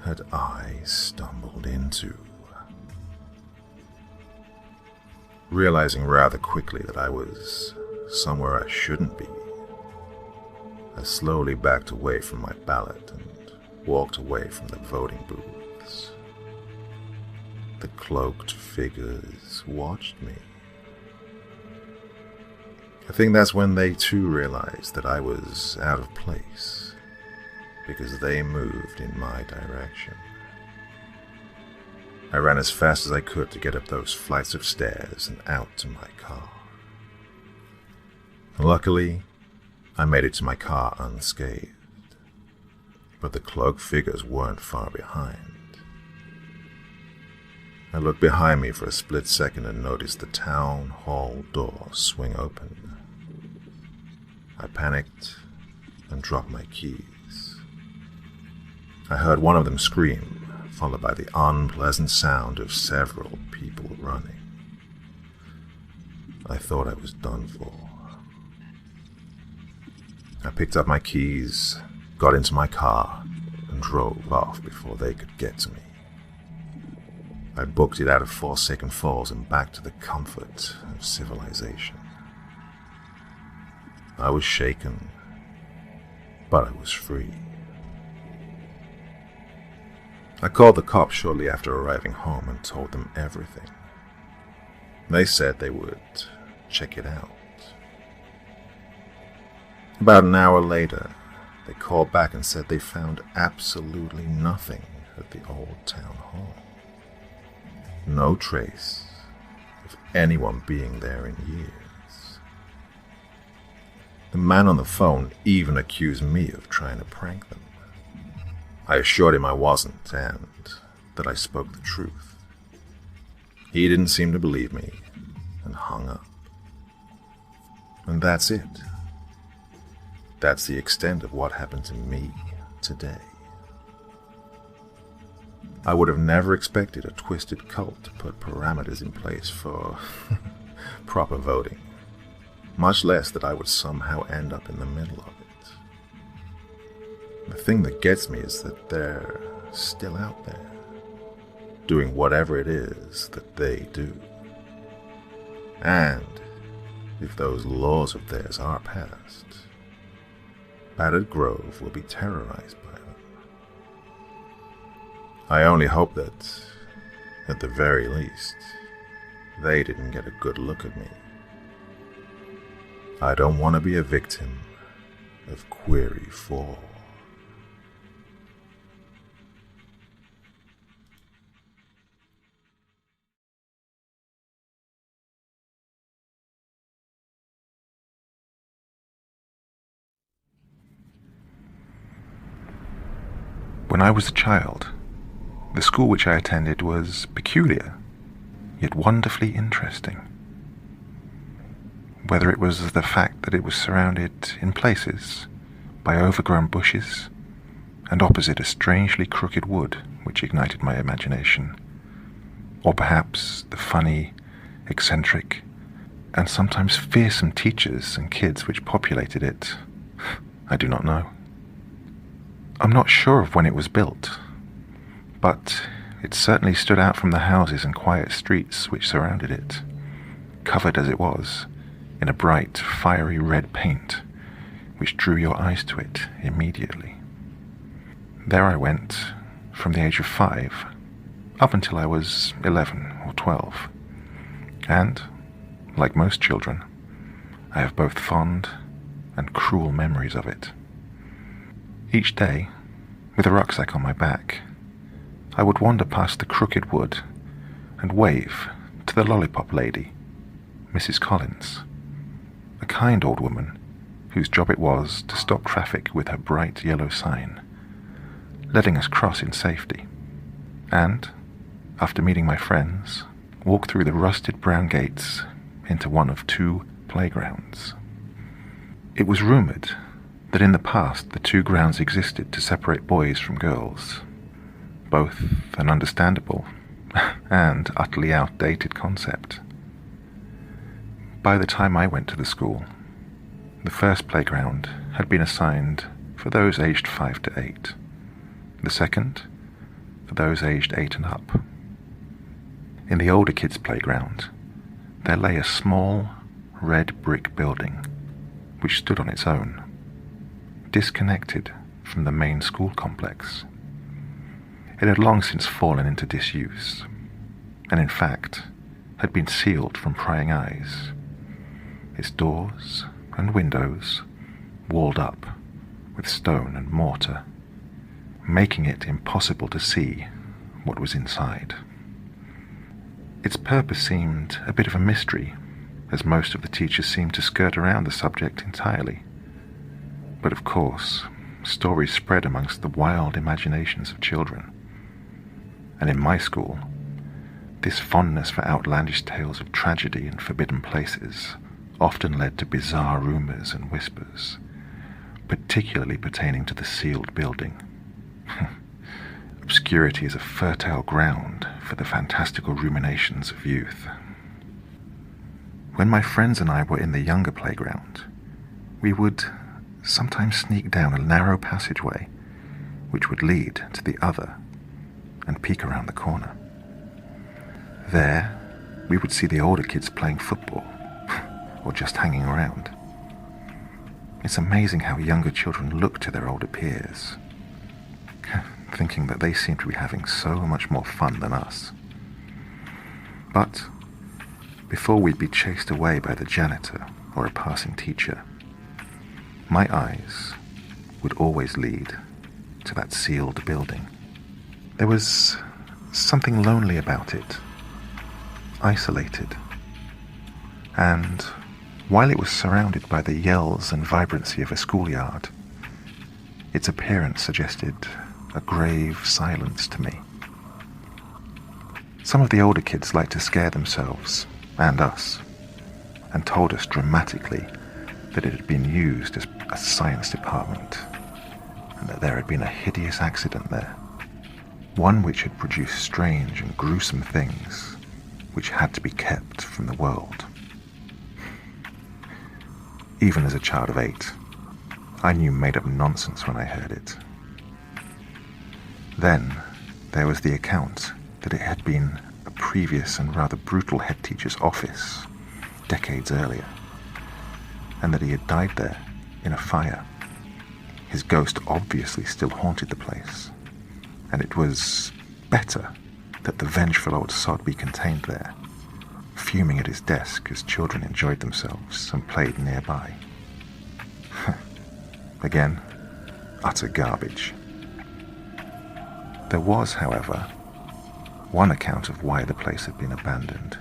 had I stumbled into? Realizing rather quickly that I was somewhere I shouldn't be, I slowly backed away from my ballot and walked away from the voting booths. The cloaked figures watched me. I think that's when they too realized that I was out of place, because they moved in my direction. I ran as fast as I could to get up those flights of stairs and out to my car. Luckily, I made it to my car unscathed, but the cloaked figures weren't far behind. I looked behind me for a split second and noticed the town hall door swing open. I panicked and dropped my keys. I heard one of them scream, followed by the unpleasant sound of several people running. I thought I was done for. I picked up my keys, got into my car, and drove off before they could get to me. I booked it out of Forsaken Falls and back to the comfort of civilization. I was shaken but I was free. I called the cops shortly after arriving home and told them everything. They said they would check it out. About an hour later, they called back and said they found absolutely nothing at the old town hall. No trace of anyone being there in years. The man on the phone even accused me of trying to prank them. I assured him I wasn't, and that I spoke the truth. He didn't seem to believe me, and hung up. And that's it. That's the extent of what happened to me today. I would have never expected a twisted cult to put parameters in place for proper voting, much less that I would somehow end up in the middle of it. The thing that gets me is that they're still out there, doing whatever it is that they do. And if those laws of theirs are passed, Battered Grove will be terrorized by them. I only hope that, at the very least, they didn't get a good look at me. I don't want to be a victim of Query 4. When I was a child, the school which I attended was peculiar, yet wonderfully interesting. Whether it was the fact that it was surrounded in places by overgrown bushes, and opposite a strangely crooked wood which ignited my imagination, or perhaps the funny, eccentric, and sometimes fearsome teachers and kids which populated it, I do not know. I'm not sure of when it was built, but it certainly stood out from the houses and quiet streets which surrounded it, covered as it was in a bright, fiery red paint which drew your eyes to it immediately. There I went from the age of 5 up until I was 11 or 12, and, like most children, I have both fond and cruel memories of it. Each day, with a rucksack on my back, I would wander past the crooked wood and wave to the lollipop lady, Mrs. Collins, a kind old woman whose job it was to stop traffic with her bright yellow sign, letting us cross in safety, and, after meeting my friends, walk through the rusted brown gates into one of 2 playgrounds. It was rumoured that in the past the 2 grounds existed to separate boys from girls, both an understandable and utterly outdated concept. By the time I went to the school, the first playground had been assigned for those aged 5 to 8, the second for those aged 8 and up. In the older kids' playground, there lay a small red brick building which stood on its own, disconnected from the main school complex. It had long since fallen into disuse, and in fact had been sealed from prying eyes, its doors and windows walled up with stone and mortar, making it impossible to see what was inside. Its purpose seemed a bit of a mystery, as most of the teachers seemed to skirt around the subject entirely. But of course, stories spread amongst the wild imaginations of children. And in my school, this fondness for outlandish tales of tragedy and forbidden places often led to bizarre rumours and whispers, particularly pertaining to the sealed building. Obscurity is a fertile ground for the fantastical ruminations of youth. When my friends and I were in the younger playground, we would sometimes sneak down a narrow passageway which would lead to the other and peek around the corner. There, we would see the older kids playing football or just hanging around. It's amazing how younger children look to their older peers, thinking that they seem to be having so much more fun than us. But before we'd be chased away by the janitor or a passing teacher, my eyes would always lead to that sealed building. There was something lonely about it, isolated, and while it was surrounded by the yells and vibrancy of a schoolyard, its appearance suggested a grave silence to me. Some of the older kids liked to scare themselves and us, and told us dramatically that it had been used as a science department, and that there had been a hideous accident there, one which had produced strange and gruesome things which had to be kept from the world. Even as a child of 8, I knew made-up nonsense when I heard it. Then there was the account that it had been a previous and rather brutal head teacher's office decades earlier, and that he had died there in a fire. His ghost obviously still haunted the place, and it was better that the vengeful old sod be contained there, fuming at his desk as children enjoyed themselves and played nearby. Again, utter garbage. There was, however, one account of why the place had been abandoned,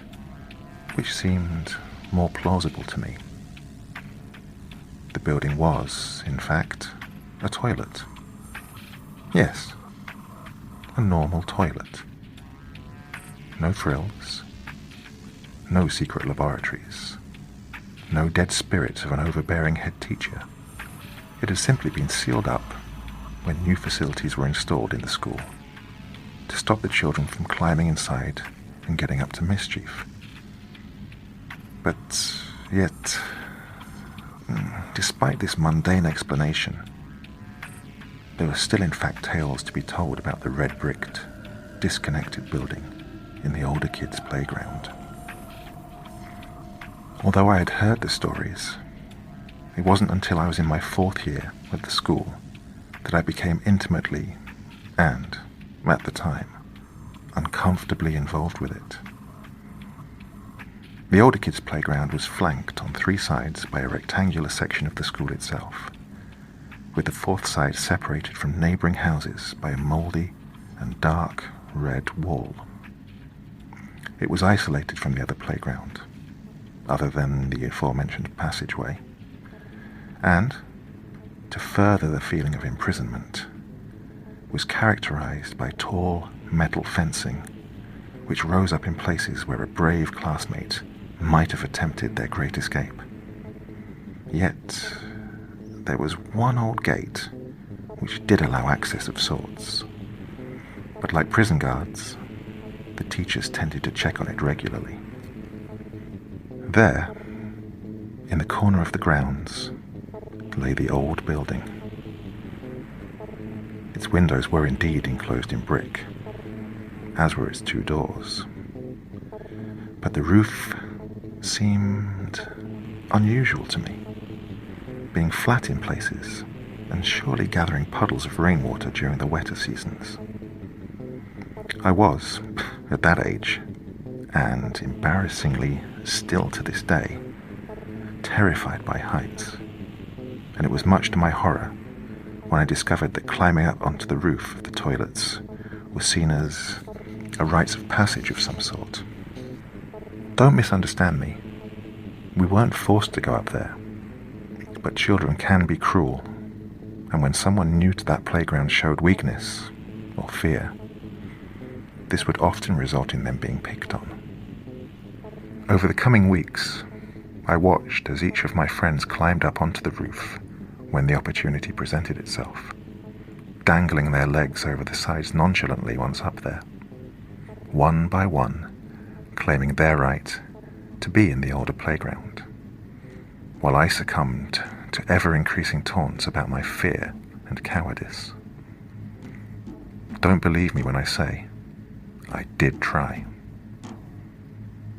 which seemed more plausible to me. The building was, in fact, a toilet. Yes, a normal toilet. No frills, no secret laboratories, no dead spirit of an overbearing head teacher. It had simply been sealed up when new facilities were installed in the school to stop the children from climbing inside and getting up to mischief. But yet, despite this mundane explanation, there were still in fact tales to be told about the red-bricked, disconnected building in the older kids' playground. Although I had heard the stories, it wasn't until I was in my 4th year at the school that I became intimately, and, at the time, uncomfortably involved with it. The older kids' playground was flanked on 3 sides by a rectangular section of the school itself, with the 4th side separated from neighbouring houses by a mouldy and dark red wall. It was isolated from the other playground, other than the aforementioned passageway, and, to further the feeling of imprisonment, was characterized by tall metal fencing, which rose up in places where a brave classmate might have attempted their great escape. Yet, there was one old gate which did allow access of sorts, but like prison guards, the teachers tended to check on it regularly. There, in the corner of the grounds, lay the old building. Its windows were indeed enclosed in brick, as were its 2 doors. But the roof seemed unusual to me, being flat in places and surely gathering puddles of rainwater during the wetter seasons. I was, at that age, and embarrassingly still to this day, terrified by heights, and it was much to my horror when I discovered that climbing up onto the roof of the toilets was seen as a rites of passage of some sort. Don't misunderstand me. We weren't forced to go up there, but children can be cruel, and when someone new to that playground showed weakness or fear, this would often result in them being picked on. Over the coming weeks, I watched as each of my friends climbed up onto the roof when the opportunity presented itself, dangling their legs over the sides nonchalantly once up there, one by one, claiming their right to be in the older playground, while I succumbed to ever-increasing taunts about my fear and cowardice. Don't believe me when I say I did try.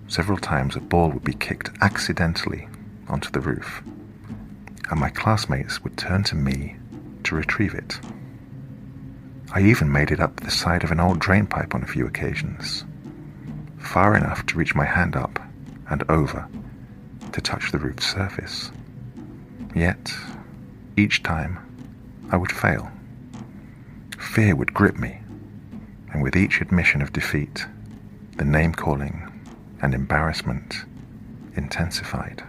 Several times a ball would be kicked accidentally onto the roof, and my classmates would turn to me to retrieve it. I even made it up the side of an old drainpipe on a few occasions, far enough to reach my hand up and over to touch the roof's surface. Yet, each time, I would fail. Fear would grip me, and with each admission of defeat, the name-calling and embarrassment intensified.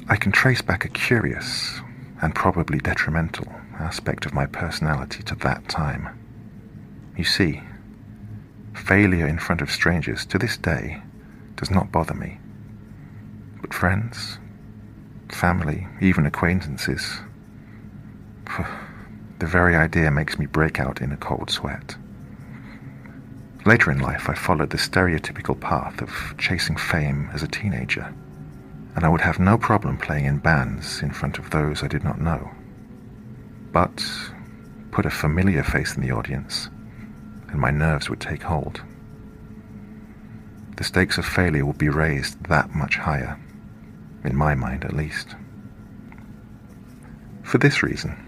I can trace back a curious and probably detrimental aspect of my personality to that time. You see, failure in front of strangers to this day does not bother me. But friends, family, even acquaintances, the very idea makes me break out in a cold sweat. Later in life, I followed the stereotypical path of chasing fame as a teenager, and I would have no problem playing in bands in front of those I did not know. But put a familiar face in the audience, and my nerves would take hold. The stakes of failure would be raised that much higher, in my mind at least. For this reason,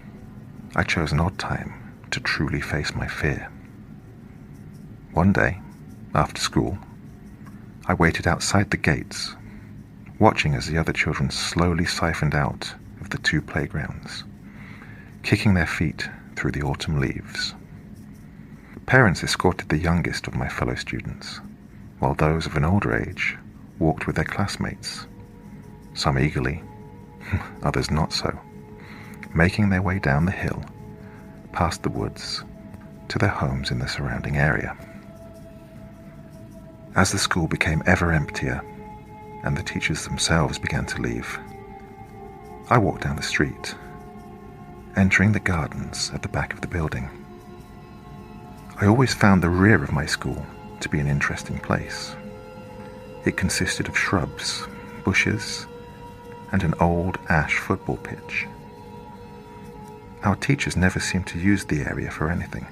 I chose an odd time to truly face my fear. One day, after school, I waited outside the gates, watching as the other children slowly siphoned out of the two playgrounds, kicking their feet through the autumn leaves. Parents escorted the youngest of my fellow students, while those of an older age walked with their classmates, some eagerly, others not so, making their way down the hill, past the woods, to their homes in the surrounding area. As the school became ever emptier, and the teachers themselves began to leave, I walked down the street, entering the gardens at the back of the building. I always found the rear of my school to be an interesting place. It consisted of shrubs, bushes, and an old ash football pitch. Our teachers never seemed to use the area for anything,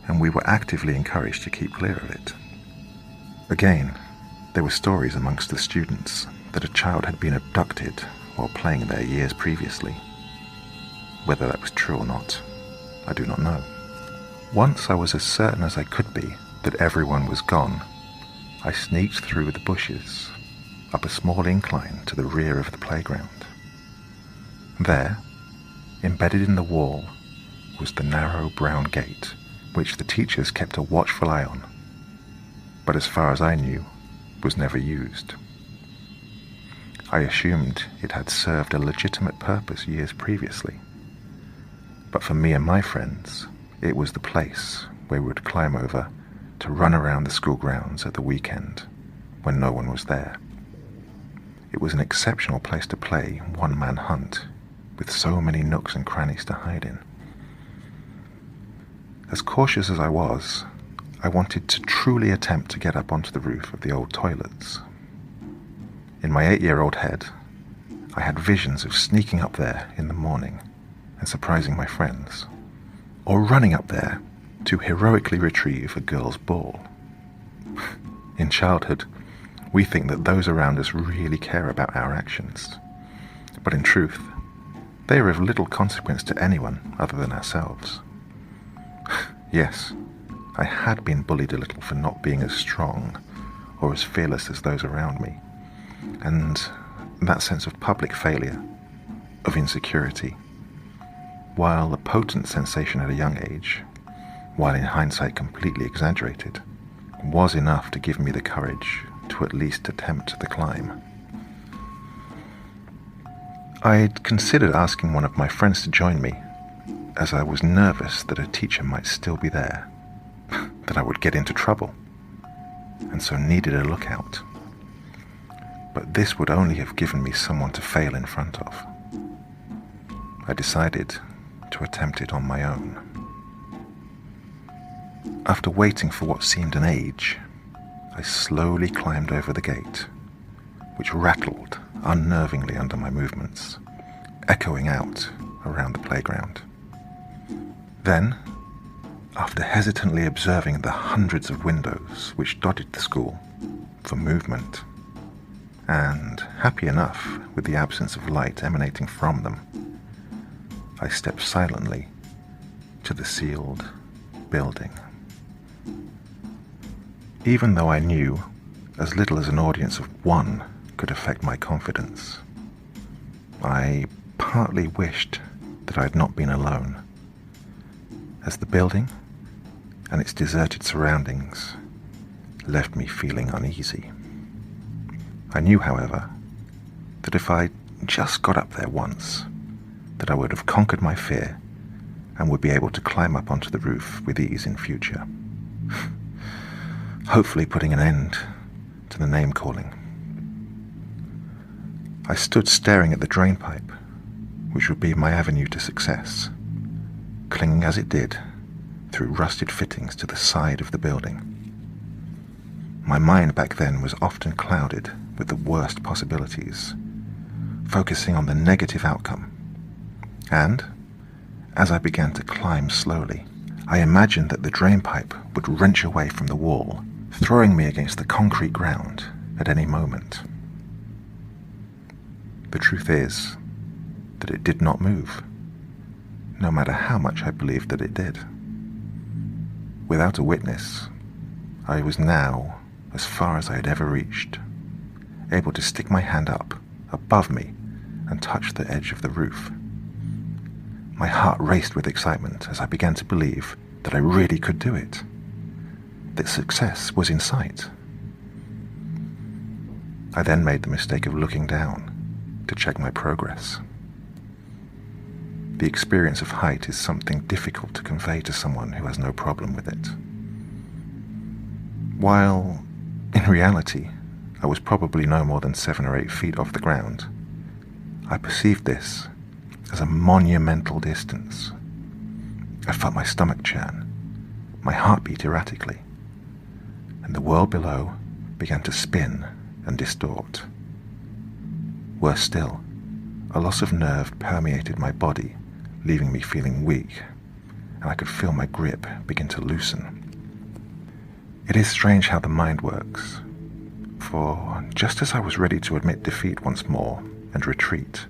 and we were actively encouraged to keep clear of it. Again, there were stories amongst the students that a child had been abducted while playing there years previously. Whether that was true or not, I do not know. Once I was as certain as I could be that everyone was gone, I sneaked through the bushes, up a small incline to the rear of the playground. There, embedded in the wall, was the narrow brown gate, which the teachers kept a watchful eye on, but as far as I knew, was never used. I assumed it had served a legitimate purpose years previously, but for me and my friends, it was the place where we would climb over to run around the school grounds at the weekend when no one was there. It was an exceptional place to play one-man hunt, with so many nooks and crannies to hide in. As cautious as I was, I wanted to truly attempt to get up onto the roof of the old toilets. In my 8-year-old head, I had visions of sneaking up there in the morning and surprising my friends, or running up there to heroically retrieve a girl's ball. In childhood, we think that those around us really care about our actions, but in truth, they are of little consequence to anyone other than ourselves. Yes, I had been bullied a little for not being as strong or as fearless as those around me, and that sense of public failure, of insecurity, while a potent sensation at a young age, while in hindsight completely exaggerated, was enough to give me the courage to at least attempt the climb. I'd considered asking one of my friends to join me, as I was nervous that a teacher might still be there, that I would get into trouble, and so needed a lookout. But this would only have given me someone to fail in front of. I decided to attempt it on my own. After waiting for what seemed an age, I slowly climbed over the gate, which rattled unnervingly under my movements, echoing out around the playground. Then, after hesitantly observing the hundreds of windows which dotted the school for movement, and happy enough with the absence of light emanating from them, I stepped silently to the sealed building. Even though I knew as little as an audience of one could affect my confidence, I partly wished that I had not been alone, as the building and its deserted surroundings left me feeling uneasy. I knew, however, that if I just got up there once, that I would have conquered my fear and would be able to climb up onto the roof with ease in future, hopefully putting an end to the name-calling. I stood staring at the drain pipe, which would be my avenue to success, clinging as it did through rusted fittings to the side of the building. My mind back then was often clouded with the worst possibilities, focusing on the negative outcome. And, as I began to climb slowly, I imagined that the drain pipe would wrench away from the wall, throwing me against the concrete ground at any moment. The truth is that it did not move, no matter how much I believed that it did. Without a witness, I was now as far as I had ever reached, able to stick my hand up above me and touch the edge of the roof. My heart raced with excitement as I began to believe that I really could do it, that success was in sight. I then made the mistake of looking down to check my progress. The experience of height is something difficult to convey to someone who has no problem with it. While, in reality, I was probably no more than 7 or 8 feet off the ground, I perceived this as a monumental distance. I felt my stomach churn, my heart beat erratically, and the world below began to spin and distort. Worse still, a loss of nerve permeated my body, leaving me feeling weak, and I could feel my grip begin to loosen. It is strange how the mind works, for just as I was ready to admit defeat once more and retreat,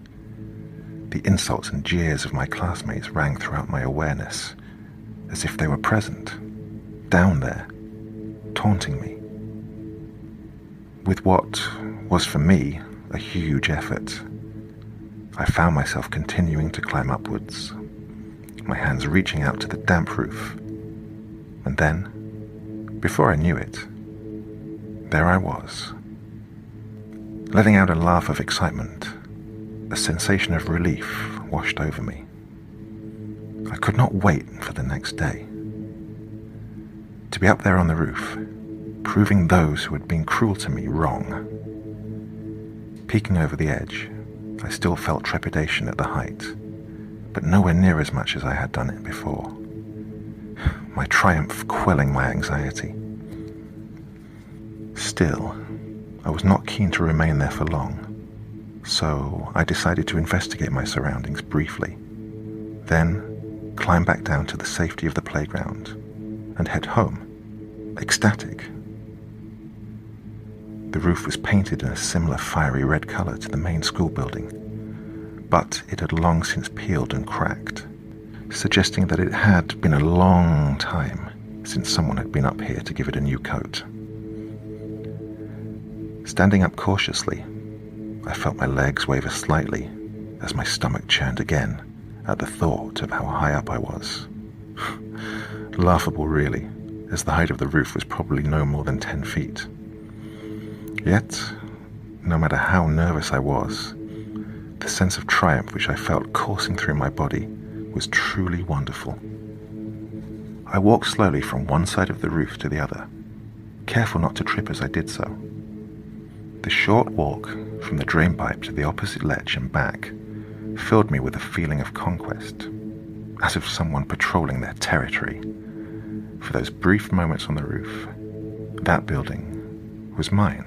the insults and jeers of my classmates rang throughout my awareness, as if they were present, down there, taunting me. With what was for me a huge effort, I found myself continuing to climb upwards, my hands reaching out to the damp roof, and then, before I knew it, there I was, letting out a laugh of excitement. A sensation of relief washed over me. I could not wait for the next day. To be up there on the roof, proving those who had been cruel to me wrong. Peeking over the edge, I still felt trepidation at the height, but nowhere near as much as I had done it before. My triumph quelling my anxiety. Still, I was not keen to remain there for long, so I decided to investigate my surroundings briefly, then climb back down to the safety of the playground and head home, ecstatic. The roof was painted in a similar fiery red color to the main school building, but it had long since peeled and cracked, suggesting that it had been a long time since someone had been up here to give it a new coat. Standing up cautiously, I felt my legs waver slightly as my stomach churned again at the thought of how high up I was. Laughable, really, as the height of the roof was probably no more than 10 feet. Yet, no matter how nervous I was, the sense of triumph which I felt coursing through my body was truly wonderful. I walked slowly from one side of the roof to the other, careful not to trip as I did so. The short walk from the drain pipe to the opposite ledge and back filled me with a feeling of conquest, as of someone patrolling their territory. For those brief moments on the roof, that building was mine.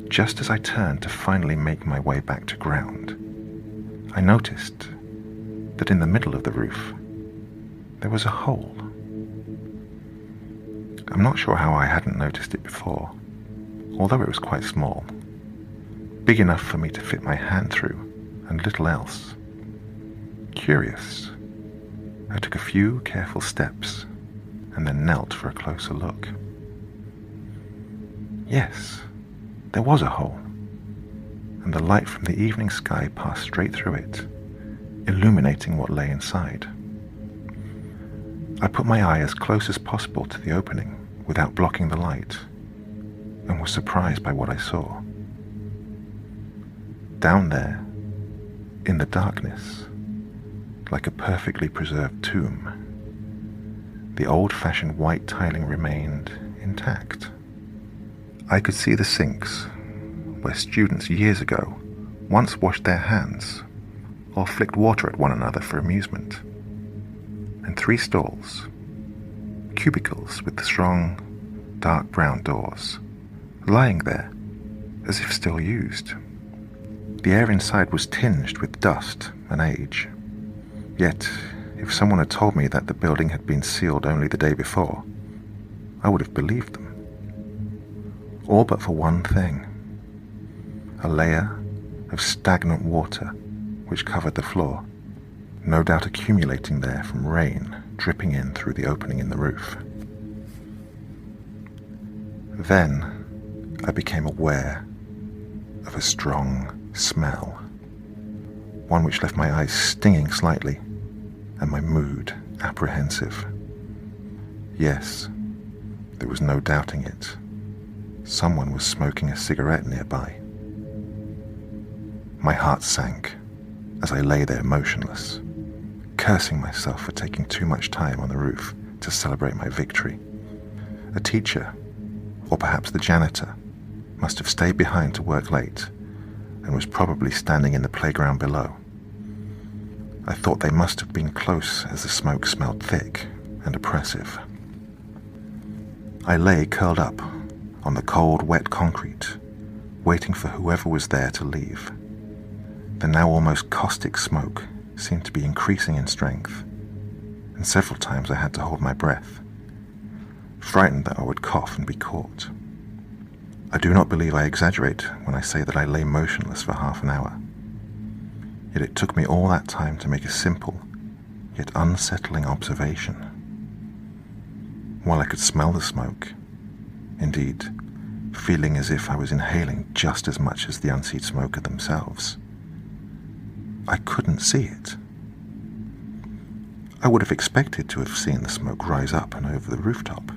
Just as I turned to finally make my way back to ground, I noticed that in the middle of the roof there was a hole. I'm not sure how I hadn't noticed it before, although it was quite small, big enough for me to fit my hand through, and little else. Curious, I took a few careful steps and then knelt for a closer look. Yes, there was a hole, and the light from the evening sky passed straight through it, illuminating what lay inside. I put my eye as close as possible to the opening without blocking the light, and was surprised by what I saw. Down there, in the darkness, like a perfectly preserved tomb, the old-fashioned white tiling remained intact. I could see the sinks where students years ago once washed their hands or flicked water at one another for amusement, and 3 stalls, cubicles with strong, dark brown doors, lying there as if still used. The air inside was tinged with dust and age, yet if someone had told me that the building had been sealed only the day before, I would have believed them. All but for one thing: a layer of stagnant water which covered the floor, no doubt accumulating there from rain dripping in through the opening in the roof. Then I became aware of a strong smell, one which left my eyes stinging slightly and my mood apprehensive. Yes, there was no doubting it. Someone was smoking a cigarette nearby. My heart sank as I lay there motionless, cursing myself for taking too much time on the roof to celebrate my victory. A teacher, or perhaps the janitor, must have stayed behind to work late and was probably standing in the playground below. I thought they must have been close as the smoke smelled thick and oppressive. I lay curled up on the cold, wet concrete, waiting for whoever was there to leave. The now almost caustic smoke seemed to be increasing in strength, and several times I had to hold my breath, frightened that I would cough and be caught. I do not believe I exaggerate when I say that I lay motionless for half an hour. Yet it took me all that time to make a simple, yet unsettling observation. While I could smell the smoke, indeed, feeling as if I was inhaling just as much as the unseed smoker themselves, I couldn't see it. I would have expected to have seen the smoke rise up and over the rooftop,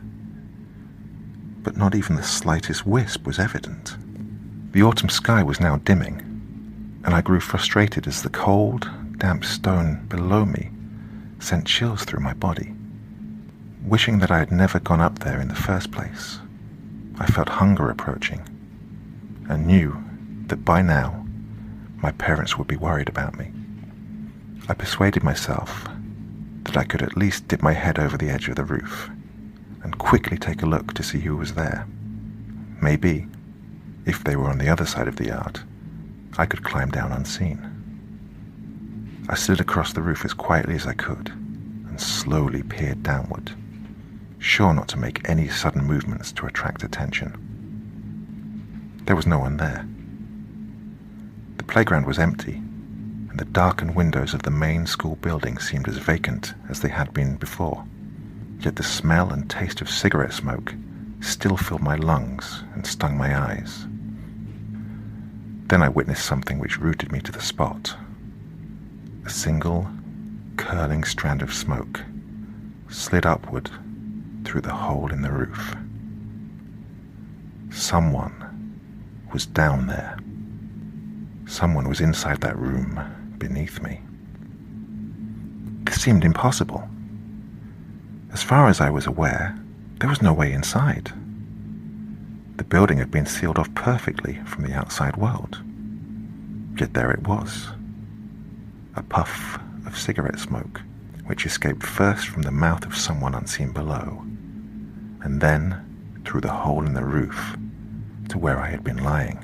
but not even the slightest wisp was evident. The autumn sky was now dimming, and I grew frustrated as the cold, damp stone below me sent chills through my body. Wishing that I had never gone up there in the first place, I felt hunger approaching, and knew that by now my parents would be worried about me. I persuaded myself that I could at least dip my head over the edge of the roof and quickly take a look to see who was there. Maybe, if they were on the other side of the yard, I could climb down unseen. I slid across the roof as quietly as I could and slowly peered downward, sure not to make any sudden movements to attract attention. There was no one there. The playground was empty, and the darkened windows of the main school building seemed as vacant as they had been before. Yet the smell and taste of cigarette smoke still filled my lungs and stung my eyes. Then I witnessed something which rooted me to the spot. A single, curling strand of smoke slid upward through the hole in the roof. Someone was down there. Someone was inside that room beneath me. This seemed impossible. As far as I was aware, there was no way inside. The building had been sealed off perfectly from the outside world. Yet there it was, a puff of cigarette smoke, which escaped first from the mouth of someone unseen below, and then through the hole in the roof to where I had been lying.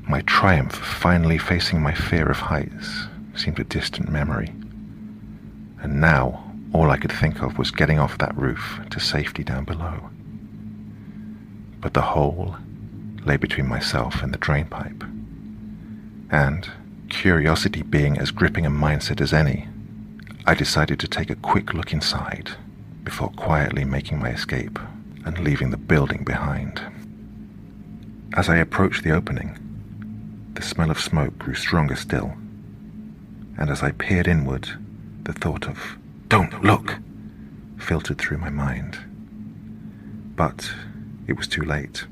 My triumph of finally facing my fear of heights seemed a distant memory, and now all I could think of was getting off that roof to safety down below. but the hole lay between myself and the drain pipe. And, curiosity being as gripping a mindset as any, I decided to take a quick look inside before quietly making my escape and leaving the building behind. As I approached the opening, the smell of smoke grew stronger still, and as I peered inward, the thought of, "Don't look!" filtered through my mind. But it was too late.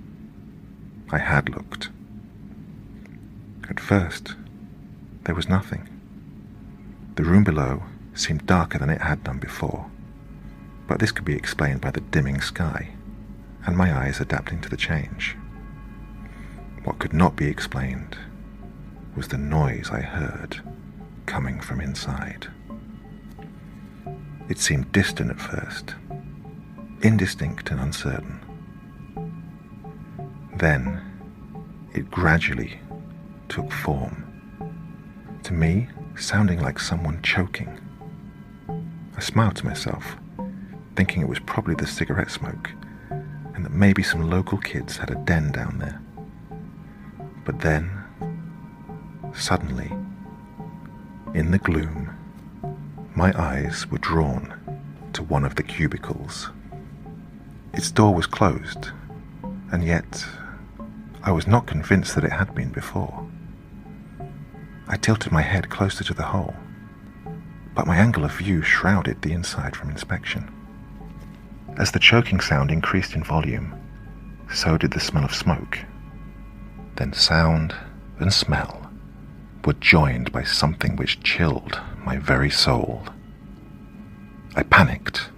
I had looked. At first, there was nothing. The room below seemed darker than it had done before, but this could be explained by the dimming sky and my eyes adapting to the change. What could not be explained was the noise I heard coming from inside. It seemed distant at first, indistinct and uncertain. Then it gradually took form, to me sounding like someone choking. I smiled to myself, thinking it was probably the cigarette smoke, and that maybe some local kids had a den down there. But then, suddenly, in the gloom, my eyes were drawn to one of the cubicles. Its door was closed, and yet I was not convinced that it had been before. I tilted my head closer to the hole, but my angle of view shrouded the inside from inspection. As the choking sound increased in volume, so did the smell of smoke. Then sound and smell were joined by something which chilled my very soul. I panicked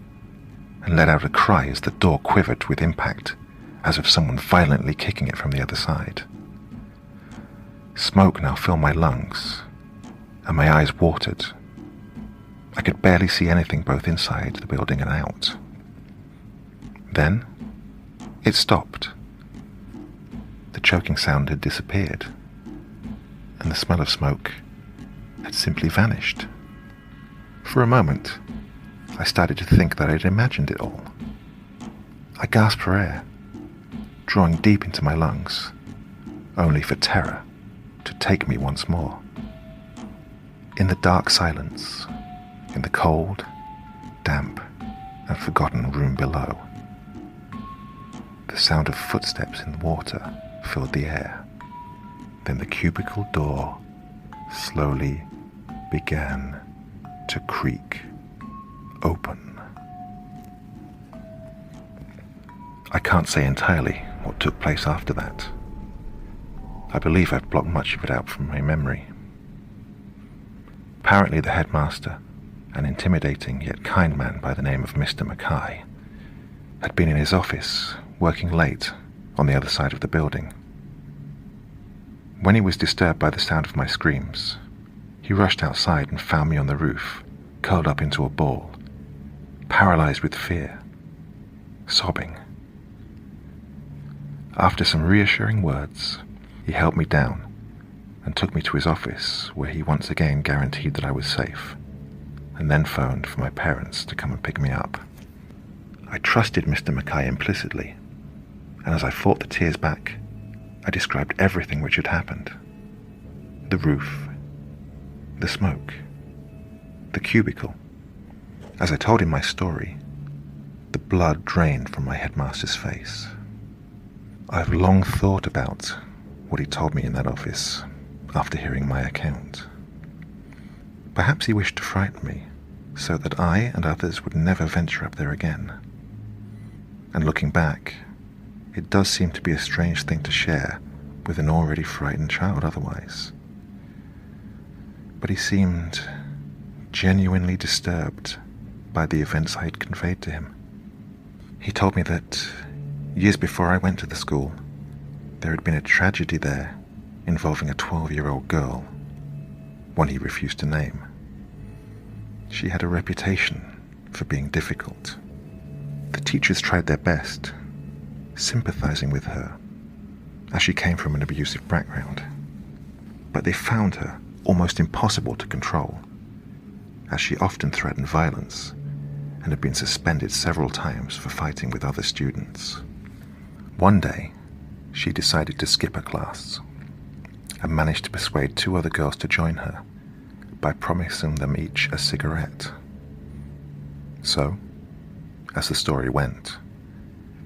and let out a cry as the door quivered with impact, as of someone violently kicking it from the other side. Smoke now filled my lungs, and my eyes watered. I could barely see anything both inside the building and out. Then, it stopped. The choking sound had disappeared, and the smell of smoke had simply vanished. For a moment, I started to think that I had imagined it all. I gasped for air, drawing deep into my lungs, only for terror to take me once more. In the dark silence, in the cold, damp, and forgotten room below, the sound of footsteps in the water filled the air. Then the cubicle door slowly began to creak open. I can't say entirely what took place after that. I believe I've blocked much of it out from my memory. Apparently the headmaster, an intimidating yet kind man by the name of Mr. Mackay, had been in his office working late on the other side of the building. When he was disturbed by the sound of my screams, he rushed outside and found me on the roof, curled up into a ball, paralyzed with fear, sobbing. After some reassuring words, he helped me down and took me to his office, where he once again guaranteed that I was safe, and then phoned for my parents to come and pick me up. I trusted Mr. Mackay implicitly, and as I fought the tears back, I described everything which had happened. The roof, the smoke, the cubicle. As I told him my story, the blood drained from my headmaster's face. I've long thought about what he told me in that office after hearing my account. Perhaps he wished to frighten me so that I and others would never venture up there again. And looking back, it does seem to be a strange thing to share with an already frightened child otherwise. But he seemed genuinely disturbed by the events I had conveyed to him. He told me that years before I went to the school, there had been a tragedy there involving a 12-year-old girl, one he refused to name. She had a reputation for being difficult. The teachers tried their best, sympathizing with her, as she came from an abusive background. But they found her almost impossible to control, as she often threatened violence and had been suspended several times for fighting with other students. One day, she decided to skip her class and managed to persuade 2 other girls to join her by promising them each a cigarette. So, as the story went,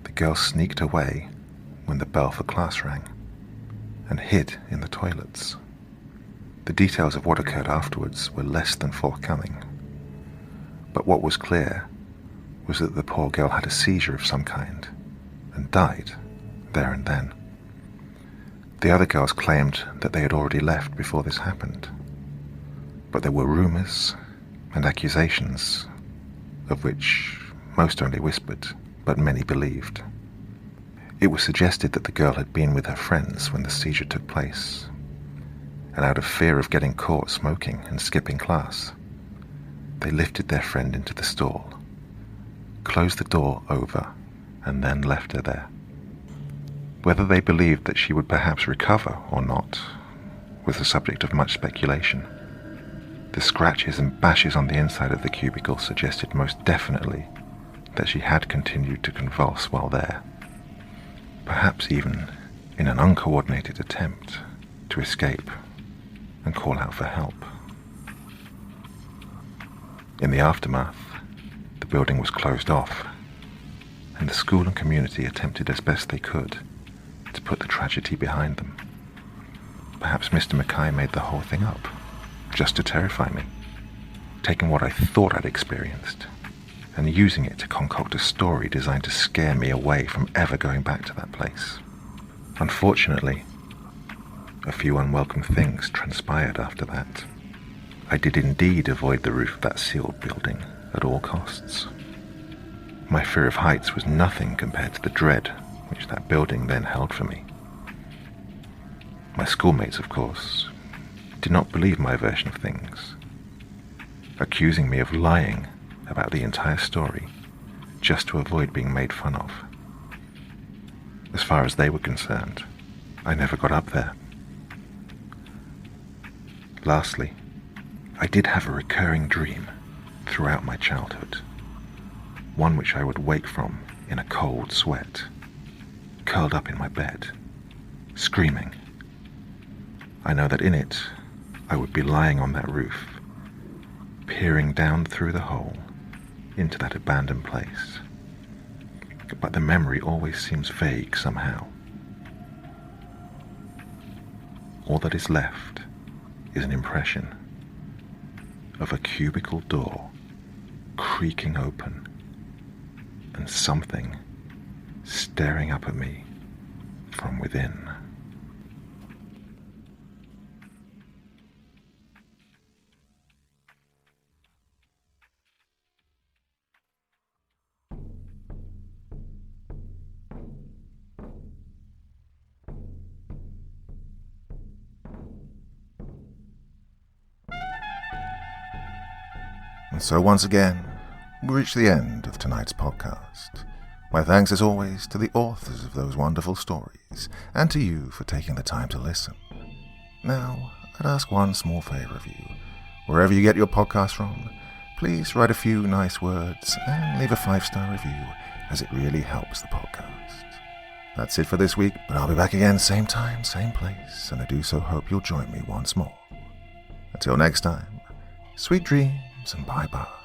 the girls sneaked away when the bell for class rang and hid in the toilets. The details of what occurred afterwards were less than forthcoming, but what was clear was that the poor girl had a seizure of some kind and died there and then. The other girls claimed that they had already left before this happened, but there were rumors and accusations, of which most only whispered, but many believed. It was suggested that the girl had been with her friends when the seizure took place, and out of fear of getting caught smoking and skipping class, they lifted their friend into the stall, closed the door over, and then left her there. Whether they believed that she would perhaps recover or not was the subject of much speculation. The scratches and bashes on the inside of the cubicle suggested most definitely that she had continued to convulse while there, perhaps even in an uncoordinated attempt to escape and call out for help. In the aftermath, the building was closed off, and the school and community attempted as best they could to put the tragedy behind them. Perhaps Mr. Mackay made the whole thing up, just to terrify me, taking what I thought I'd experienced and using it to concoct a story designed to scare me away from ever going back to that place. Unfortunately, a few unwelcome things transpired after that. I did indeed avoid the roof of that sealed building at all costs. My fear of heights was nothing compared to the dread which that building then held for me. My schoolmates, of course, did not believe my version of things, accusing me of lying about the entire story just to avoid being made fun of. As far as they were concerned, I never got up there. Lastly, I did have a recurring dream throughout my childhood, one which I would wake from in a cold sweat, curled up in my bed, screaming. I know that in it, I would be lying on that roof, peering down through the hole into that abandoned place. But the memory always seems vague somehow. All that is left is an impression of a cubicle door creaking open and something staring up at me from within. And so once again, we reach the end of tonight's podcast. My thanks as always to the authors of those wonderful stories, and to you for taking the time to listen. Now, I'd ask one small favor of you. Wherever you get your podcast from, please write a few nice words and leave a 5-star review, as it really helps the podcast. That's it for this week, but I'll be back again same time, same place, and I do so hope you'll join me once more. Until next time, sweet dreams and bye-bye.